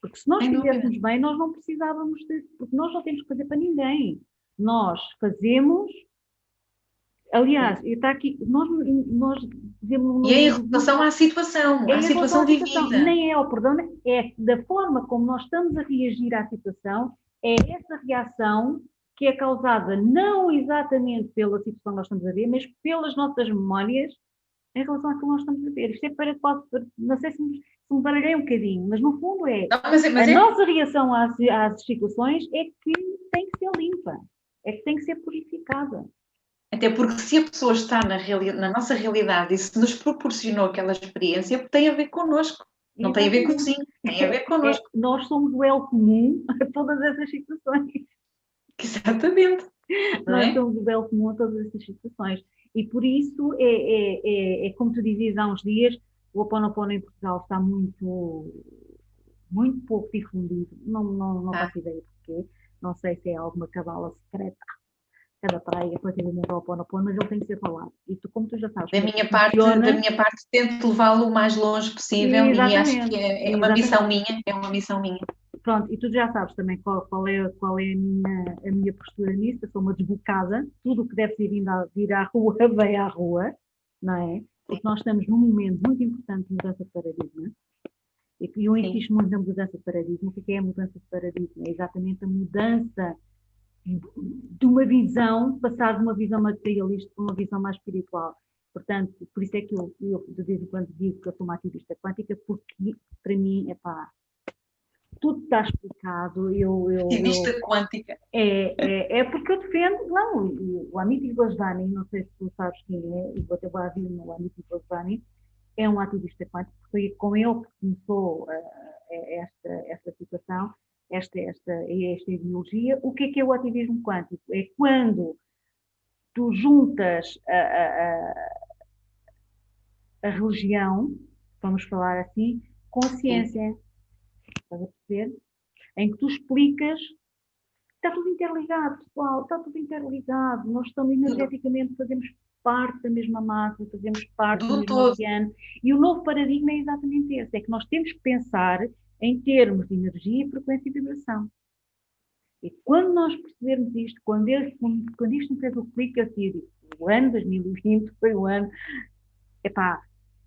Porque se nós fizéssemos bem, nós não precisávamos de... Porque nós não temos que fazer para ninguém. Nós fazemos... Aliás, está aqui... Nós dizemos... E é em relação à situação, à situação vivida. Nem é ao perdão, é da forma como nós estamos a reagir à situação, é essa reação que é causada não exatamente pela situação que nós estamos a ver, mas pelas nossas memórias em relação àquilo que nós estamos a ver. Isto é não sei se me baralhei um bocadinho, mas no fundo a nossa reação às situações é que tem que ser limpa, é que tem que ser purificada. Até porque se a pessoa está na nossa realidade e se nos proporcionou aquela experiência, tem a ver connosco. Não Exatamente. tem a ver com o vizinho, tem a ver connosco. Nós somos o elo comum a todas essas situações. Exatamente. Nós somos o elo comum a todas essas situações. E por isso, é como tu dizias há uns dias, o Ho'oponopono em Portugal está muito pouco difundido. Não faço ideia porquê. Não sei se é alguma cabala secreta cada praia relativamente ao Ho'oponopono, mas ele tem que ser falado. E tu, como tu já sabes... Da minha parte, tento levá-lo o mais longe possível. Exatamente. E acho que é uma missão minha. É uma missão minha. Pronto, e tu já sabes também qual é a minha postura nisso. Eu sou uma desbocada. Tudo o que deve vir à rua, vem à rua, não é? Porque nós estamos num momento muito importante de mudança de paradigma. E eu insisto muito na mudança de paradigma. O que é a mudança de paradigma? É exatamente a mudança de uma visão, passar de uma visão materialista para uma visão mais espiritual. Portanto, por isso é que eu de vez em quando digo que eu sou uma ativista quântica, porque para mim, tudo está explicado. Ativista quântica. É porque eu defendo, o Amit Goswami, não sei se tu sabes quem é, e vou até lá vir no Amit Goswami, é um ativista quântico, foi com ele que começou esta situação, esta ideologia. O que é o ativismo quântico? É quando tu juntas a religião, vamos falar assim, com a ciência. Estás a perceber? Em que tu explicas, está tudo interligado, pessoal, está tudo interligado. Nós estamos energeticamente, fazemos parte da mesma massa, fazemos parte do mesmo oceano. E o novo paradigma é exatamente esse, é que nós temos que pensar em termos de energia, frequência e vibração. E quando nós percebermos isto, quando isto me fez o clique, eu disse, o ano 2020 foi o ano,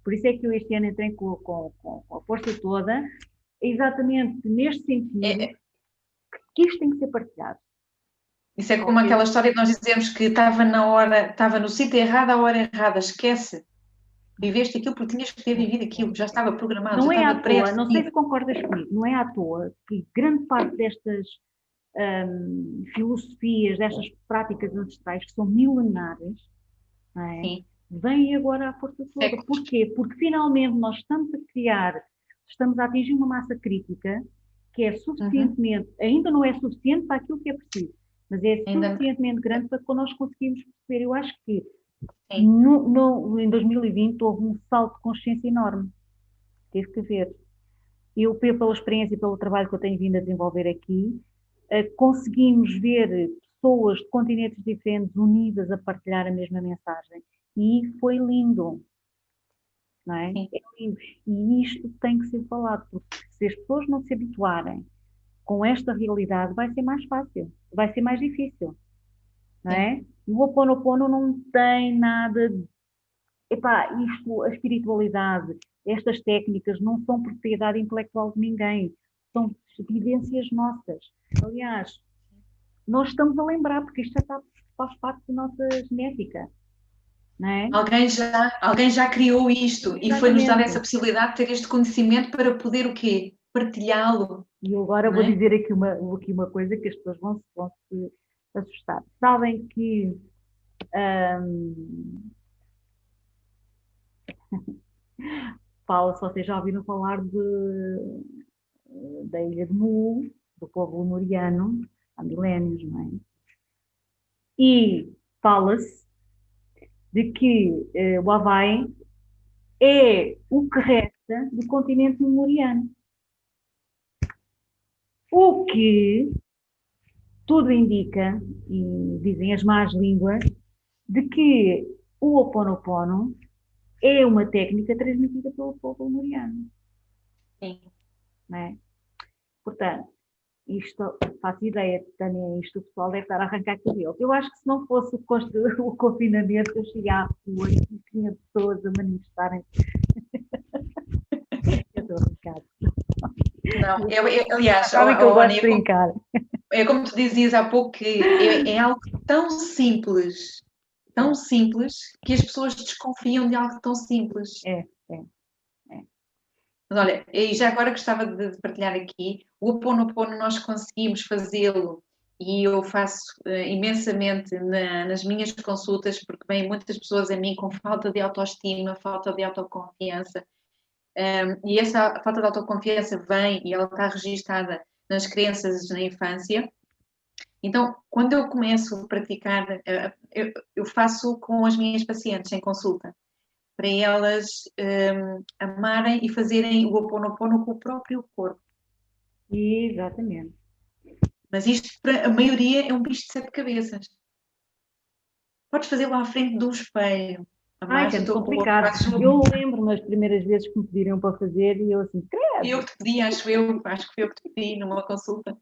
por isso é que eu este ano entrei com a força toda, exatamente neste sentido, que isto tem que ser partilhado. Isso é como aquela história que nós dizemos que estava no sítio errado, à hora errada, esquece. Viveste aquilo porque tinhas que ter vivido aquilo, já estava programado, não já é estava à toa, não sei se concordas comigo, não é à toa que grande parte destas filosofias, destas práticas ancestrais que são milenares, não é? Vêm agora à força toda. Porquê? Porque finalmente nós estamos a atingir uma massa crítica que é suficientemente, ainda não é suficiente para aquilo que é preciso, mas é suficientemente grande para que nós conseguimos perceber. Eu acho que em 2020 houve um salto de consciência enorme. Teve que haver. Eu, pela experiência e pelo trabalho que eu tenho vindo a desenvolver aqui, conseguimos ver pessoas de continentes diferentes unidas a partilhar a mesma mensagem. E foi lindo. Não é? É lindo. E isto tem que ser falado, porque se as pessoas não se habituarem com esta realidade, vai ser mais fácil, vai ser mais difícil. Não é? E o Ho'oponopono não tem nada de... a espiritualidade, estas técnicas não são propriedade intelectual de ninguém, são vivências nossas. Aliás, nós estamos a lembrar, porque isto já está, faz parte da nossa genética, não é? Alguém já criou isto e foi-nos dada essa Exatamente. possibilidade de ter este conhecimento para poder o quê? Partilhá-lo, E eu agora não vou é? dizer aqui uma coisa que as pessoas vão se assustar. Sabem que hum, fala, se vocês já ouviram falar da Ilha de Mu, do povo lemuriano, há milénios, não é? E fala-se de que o Havaí é o que resta do continente lemuriano. O que tudo indica, e dizem as más línguas, de que o Ho Oponopono é uma técnica transmitida pelo povo lemuriano, Sim. não é? Portanto, isto, faço ideia, Tânia, isto o pessoal deve estar a arrancar cabelos. Eu acho que se não fosse o confinamento, eu cheguei à rua e tinha pessoas a manifestarem-se. Eu estou a brincar. Não, aliás, Sabem que eu gosto Ana, de brincar. é como tu dizias há pouco, que é algo tão simples, que as pessoas desconfiam de algo tão simples. É, é. Mas olha, e já agora gostava de partilhar aqui, o Ho Oponopono nós conseguimos fazê-lo e eu faço imensamente nas minhas consultas, porque vêm muitas pessoas a mim com falta de autoestima, falta de autoconfiança, e essa falta de autoconfiança vem e ela está registada nas crenças na infância. Então, quando eu começo a praticar, eu faço com as minhas pacientes em consulta, para elas amarem e fazerem o Ho Oponopono com o próprio corpo. Exatamente. Mas isto, para a maioria, é um bicho de sete cabeças. Podes fazê-lo à frente de um espelho, Ai, que amarras é o muito teu corpo, complicado. fazes Eu lembro nas primeiras vezes que me pediram para fazer e eu assim, eu credo, que te pedi, acho que fui eu que te pedi numa consulta.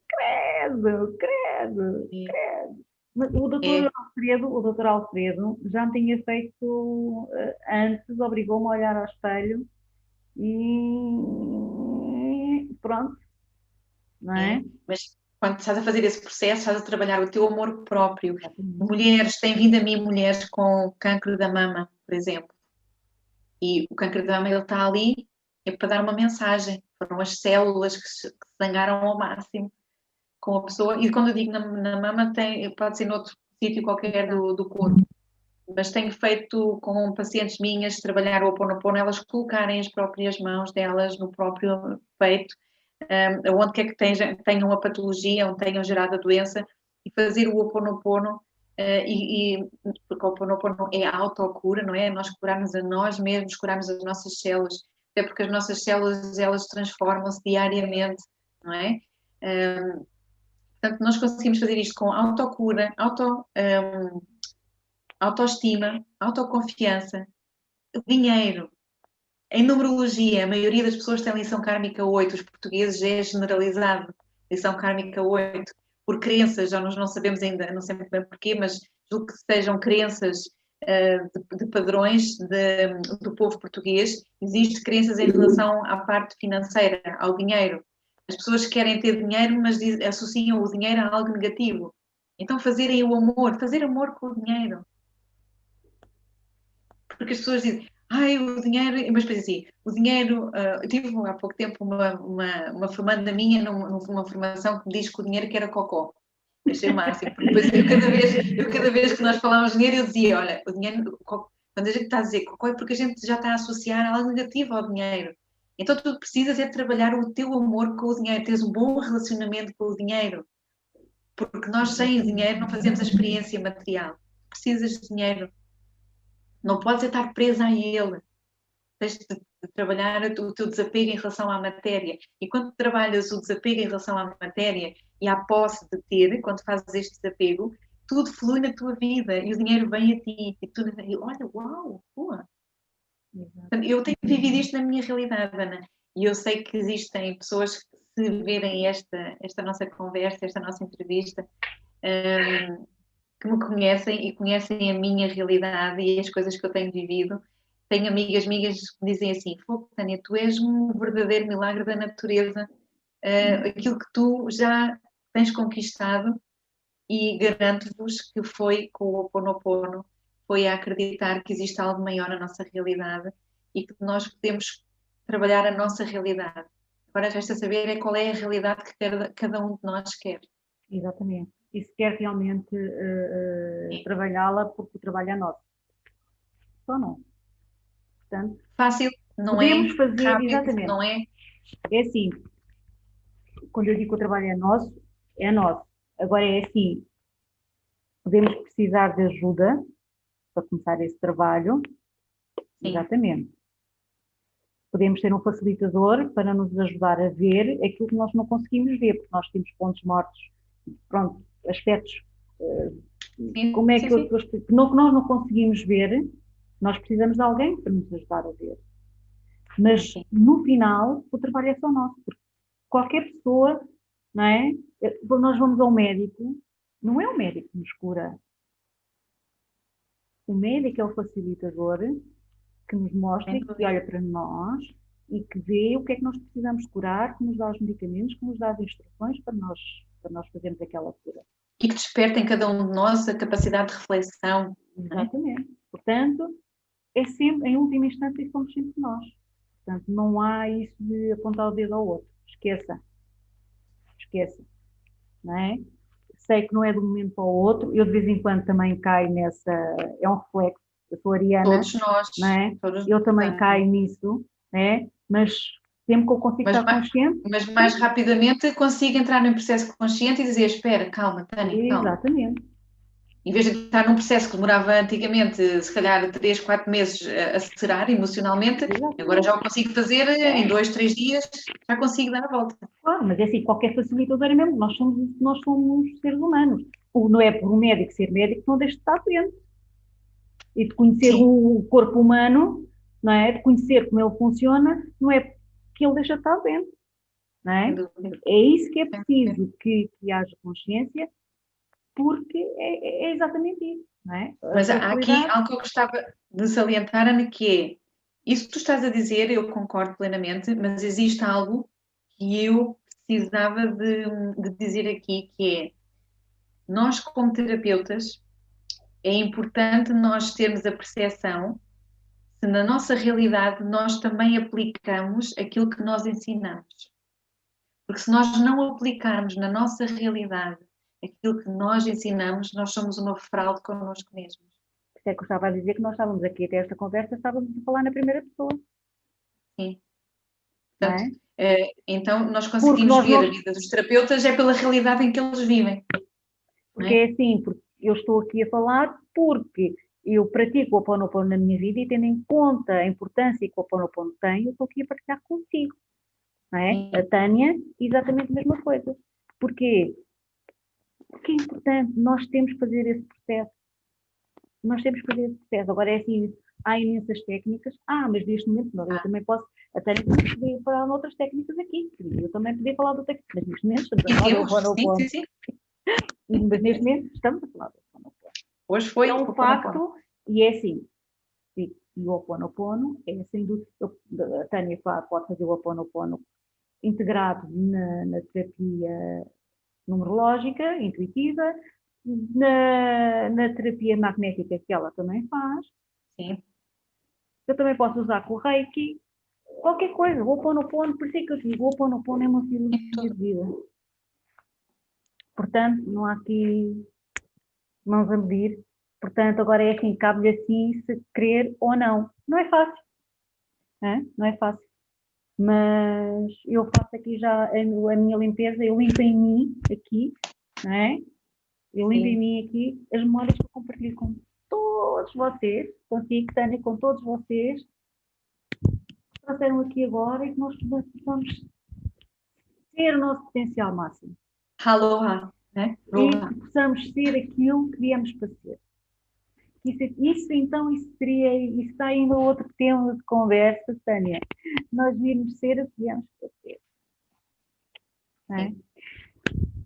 credo, credo, É, credo. Mas é, O doutor Alfredo já me tinha feito antes, obrigou-me a olhar ao espelho e pronto, não é. é? Mas quando estás a fazer esse processo, estás a trabalhar o teu amor próprio. Exatamente. Mulheres, têm vindo a mim mulheres com cancro da mama, por exemplo. E o câncer da mama, ele está ali é para dar uma mensagem. Foram as células que se zangaram ao máximo com a pessoa. E quando eu digo na mama, pode ser noutro sítio qualquer do corpo. Mas tenho feito com pacientes minhas trabalhar o Ho Oponopono, elas colocarem as próprias mãos delas no próprio peito, onde quer que tenham a patologia, onde tenham gerado a doença, e fazer o Ho Oponopono, porque o Ho Oponopono é a autocura, não é? Nós curarmos a nós mesmos, curarmos as nossas células, até porque as nossas células, elas transformam-se diariamente, não é? Portanto, nós conseguimos fazer isto com autocura, autoestima, autoconfiança, dinheiro. Em numerologia, a maioria das pessoas tem lição kármica 8, os portugueses é generalizado, lição kármica 8, por crenças, já nós não sabemos ainda, não sei muito bem porquê, mas julgo que sejam crenças de padrões do povo português, existem crenças em relação à parte financeira, ao dinheiro. As pessoas querem ter dinheiro, mas associam o dinheiro a algo negativo. Então fazerem o amor, fazer amor com o dinheiro. Porque as pessoas dizem, ai, o dinheiro, mas depois assim, o dinheiro, eu tive há pouco tempo uma formanda minha numa formação que me diz que o dinheiro que era cocó. Achei o máximo, porque depois cada vez que nós falávamos de dinheiro, eu dizia, olha, o dinheiro, quando a gente está a dizer cocó é porque a gente já está a associar algo negativo ao dinheiro. Então tu precisas é trabalhar o teu amor com o dinheiro, teres um bom relacionamento com o dinheiro. Porque nós sem dinheiro não fazemos a experiência material. Precisas de dinheiro. Não podes estar presa a ele. Tens de trabalhar o teu desapego em relação à matéria. E quando trabalhas o desapego em relação à matéria e à posse de ter, quando fazes este desapego, tudo flui na tua vida e o dinheiro vem a ti. E tu, olha, uau, boa. Eu tenho vivido isto na minha realidade, Ana. E eu sei que existem pessoas que, se verem esta nossa conversa, esta nossa entrevista, que me conhecem e conhecem a minha realidade e as coisas que eu tenho vivido. Tenho amigas minhas que dizem assim, Tânia, tu és um verdadeiro milagre da natureza. Aquilo que tu já tens conquistado, e garanto-vos que foi com o Ho Oponopono, foi a acreditar que existe algo maior na nossa realidade e que nós podemos trabalhar a nossa realidade. Agora resta saber qual é a realidade que cada um de nós quer. Exatamente. E se quer realmente trabalhá-la, porque o trabalho é nosso. Só não. Portanto, fácil, não podemos é fazer, rápido, exatamente. não é? É assim, quando eu digo que o trabalho é nosso, é nosso. Agora é assim, podemos precisar de ajuda para começar esse trabalho. Sim. Exatamente. Podemos ter um facilitador para nos ajudar a ver aquilo que nós não conseguimos ver, porque nós temos pontos mortos, pronto, aspectos, como é sim, que que nós não conseguimos ver, nós precisamos de alguém para nos ajudar a ver. Mas no final, o trabalho é só nosso, porque qualquer pessoa, não é? Quando nós vamos ao médico, não é o médico que nos cura. O médico é o facilitador que nos mostra, que olha para nós e que vê o que é que nós precisamos curar, que nos dá os medicamentos, que nos dá as instruções para nós fazermos aquela cura. E que desperta em cada um de nós a capacidade de reflexão. Exatamente. Portanto, é sempre, em última instância, somos sempre nós. Portanto, não há isso de apontar o dedo ao outro. Esqueça. Esqueça. Não é? Sei que não é de um momento para o outro. Eu, de vez em quando, também caio nessa... É um reflexo. Eu sou ariana. Todos nós. Não é? Todos eu também nós. caio nisso. Não é? Mas sempre que eu consigo estar consciente... Mas mais rapidamente consigo entrar num processo consciente e dizer, espera, calma, Tânia, calma. Exatamente. Em vez de estar num processo que demorava antigamente, se calhar 3, 4 meses a acelerar emocionalmente, Exatamente. Agora já o consigo fazer em 2, 3 dias, já consigo dar a volta. Claro, mas é assim, qualquer facilitador é mesmo, nós somos seres humanos. Não é por um médico ser médico que não deixa de estar doente. E de conhecer o corpo humano, não é? De conhecer como ele funciona, não é que ele deixa de estar doente. Não é? É isso que é preciso, que haja consciência, porque é exatamente isso. Não é? Mas há aqui algo que eu gostava de salientar, Ana, que é, isso que tu estás a dizer, eu concordo plenamente, mas existe algo que eu precisava de dizer aqui, que é, nós como terapeutas, é importante nós termos a percepção se na nossa realidade nós também aplicamos aquilo que nós ensinamos. Porque se nós não aplicarmos na nossa realidade aquilo que nós ensinamos, nós somos uma fraude connosco mesmos. Por isso é que eu estava a dizer que nós estávamos aqui até esta conversa, estávamos a falar na primeira pessoa. Sim. Portanto, então nós Porque conseguimos ver a vida dos terapeutas é pela realidade em que eles vivem. Porque é assim, porque eu estou aqui a falar porque eu pratico o Ho Oponopono na minha vida e tendo em conta a importância que o Ho Oponopono tem, eu estou aqui a partilhar consigo. Não é? Sim. A Tânia, exatamente a mesma coisa. Porquê? Porque é importante, nós temos que fazer esse processo. Nós temos que fazer esse processo. Agora é assim, há imensas técnicas. Mas neste momento não, eu também posso, a Tânia podia falar de outras técnicas aqui. Eu também podia falar de outras técnicas, mas neste momento estamos a falar do Ho Oponopono. Sim. Mas neste momento estamos a falar do Ho Oponopono. Hoje foi é um facto, e é assim, e o Ho Oponopono é sem dúvida, a Tânia pode fazer o Ho Oponopono integrado na terapia numerológica, intuitiva, na terapia magnética que ela também faz. Sim. Eu também posso usar com o Reiki, qualquer coisa, o Ho Oponopono, por isso é que eu digo, o Ho Oponopono é uma filosofia de vida. Portanto, não há aqui mãos a medir. Portanto, agora é assim, cabe-lhe assim se querer ou não. Não é fácil. Não é fácil. Mas eu faço aqui já a minha limpeza, eu limpo em mim aqui, não é? Eu limpo em mim aqui as memórias que eu compartilho com todos vocês, contigo, Tânia, com todos vocês, que trouxeram aqui agora e que nós possamos ser o nosso potencial máximo. Aloha, né? E que possamos ser aquilo que viemos para ser. Isso está ainda outro tema de conversa, Tânia. Nós virmos ser o que viemos para ser. Não é?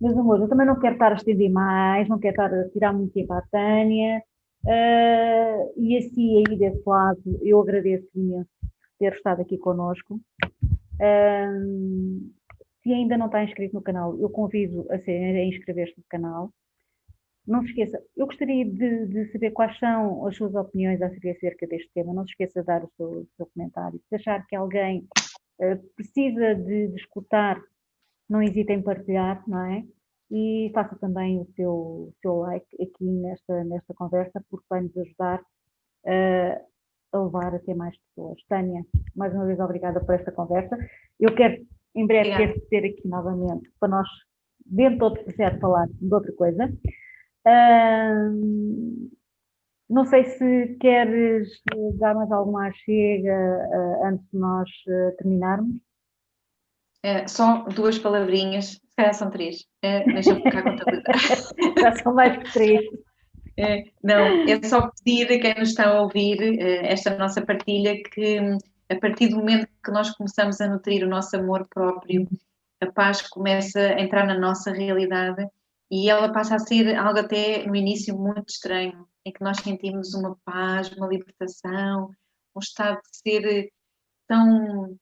Meus amores, eu também não quero estar a estender mais, não quero estar a tirar muito tempo à Tânia. E assim, aí desse lado, eu agradeço imenso ter estado aqui connosco. Se ainda não está inscrito no canal, eu convido a inscrever-se no canal. Não se esqueça, eu gostaria de saber quais são as suas opiniões acerca deste tema. Não se esqueça de dar o seu comentário. Se achar que alguém precisa de escutar, não hesite em partilhar, não é? E faça também o seu like aqui nesta conversa, porque vai nos ajudar a levar a ter mais pessoas. Tânia, mais uma vez obrigada por esta conversa. Eu quero em breve ter aqui novamente para nós, dentro de outro processo, falar de outra coisa. Não sei se queres dar mais alguma chega antes de nós terminarmos. Só 2 palavrinhas, se calhar são 3, deixa-me ficar a contabilidade. Já são mais que 3. Não, é só pedir a quem nos está a ouvir esta nossa partilha que a partir do momento que nós começamos a nutrir o nosso amor próprio, a paz começa a entrar na nossa realidade e ela passa a ser algo até no início muito estranho, em que nós sentimos uma paz, uma libertação, um estado de ser tão...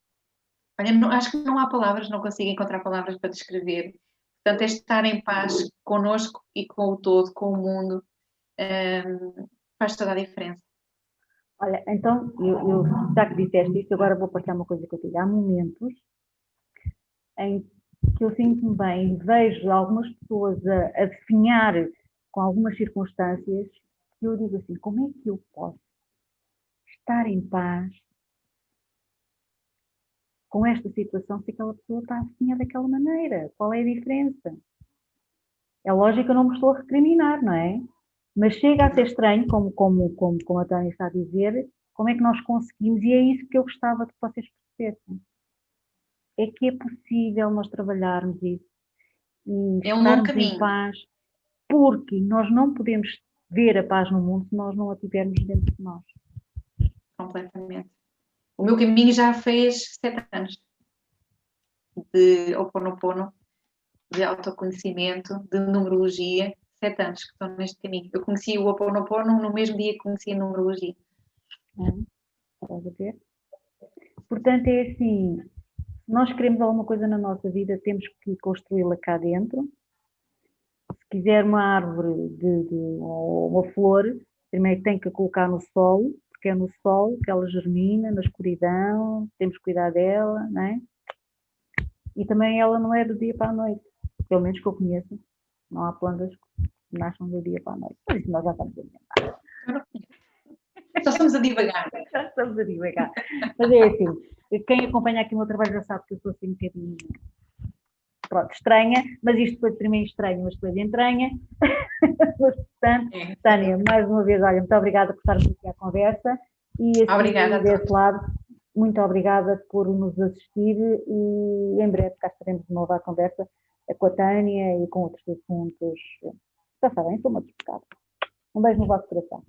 Olha, acho que não há palavras, não consigo encontrar palavras para descrever. Portanto, é estar em paz connosco e com o todo, com o mundo, faz toda a diferença. Olha, então, eu já que disseste isto, agora vou partilhar uma coisa contigo. Há momentos em que eu sinto-me bem e vejo algumas pessoas a definhar com algumas circunstâncias que eu digo assim, como é que eu posso estar em paz com esta situação se aquela pessoa está a definhar daquela maneira? Qual é a diferença? É lógico que eu não me estou a recriminar, não é? Mas chega a ser estranho, como a Tânia está a dizer, como é que nós conseguimos, e é isso que eu gostava que vocês percebessem. É que é possível nós trabalharmos isso e estarmos em paz, porque nós não podemos ver a paz no mundo se nós não a tivermos dentro de nós. Completamente. O meu caminho já fez 7 anos de Ho'oponopono, de autoconhecimento, de numerologia, 7 anos que estou neste caminho. Eu conheci o Ho'oponopono no mesmo dia que conheci a numerologia. Estás a ver? Portanto, é assim, se nós queremos alguma coisa na nossa vida, temos que construí-la cá dentro. Se quiser uma árvore ou uma flor, primeiro tem que a colocar no solo, porque é no solo que ela germina, na escuridão, temos que cuidar dela, não é? E também ela não é do dia para a noite, pelo menos que eu conheço. Não há plantas que nasçam do dia para a noite. Por isso nós já estamos a inventar. Só estamos a divagar. Já estamos a divagar. Mas é assim, quem acompanha aqui o meu trabalho já sabe que eu sou assim um bocadinho, pronto, estranha, mas isto foi primeiro estranho, mas depois entranha. Mas, portanto, Tânia, mais uma vez, olha, muito obrigada por estarmos aqui à conversa. E assim, obrigada desse lado, muito obrigada por nos assistir e em breve cá estaremos de novo à conversa com a Tânia e com outros assuntos. Já sabem, sou uma despecada. Um beijo no vosso coração.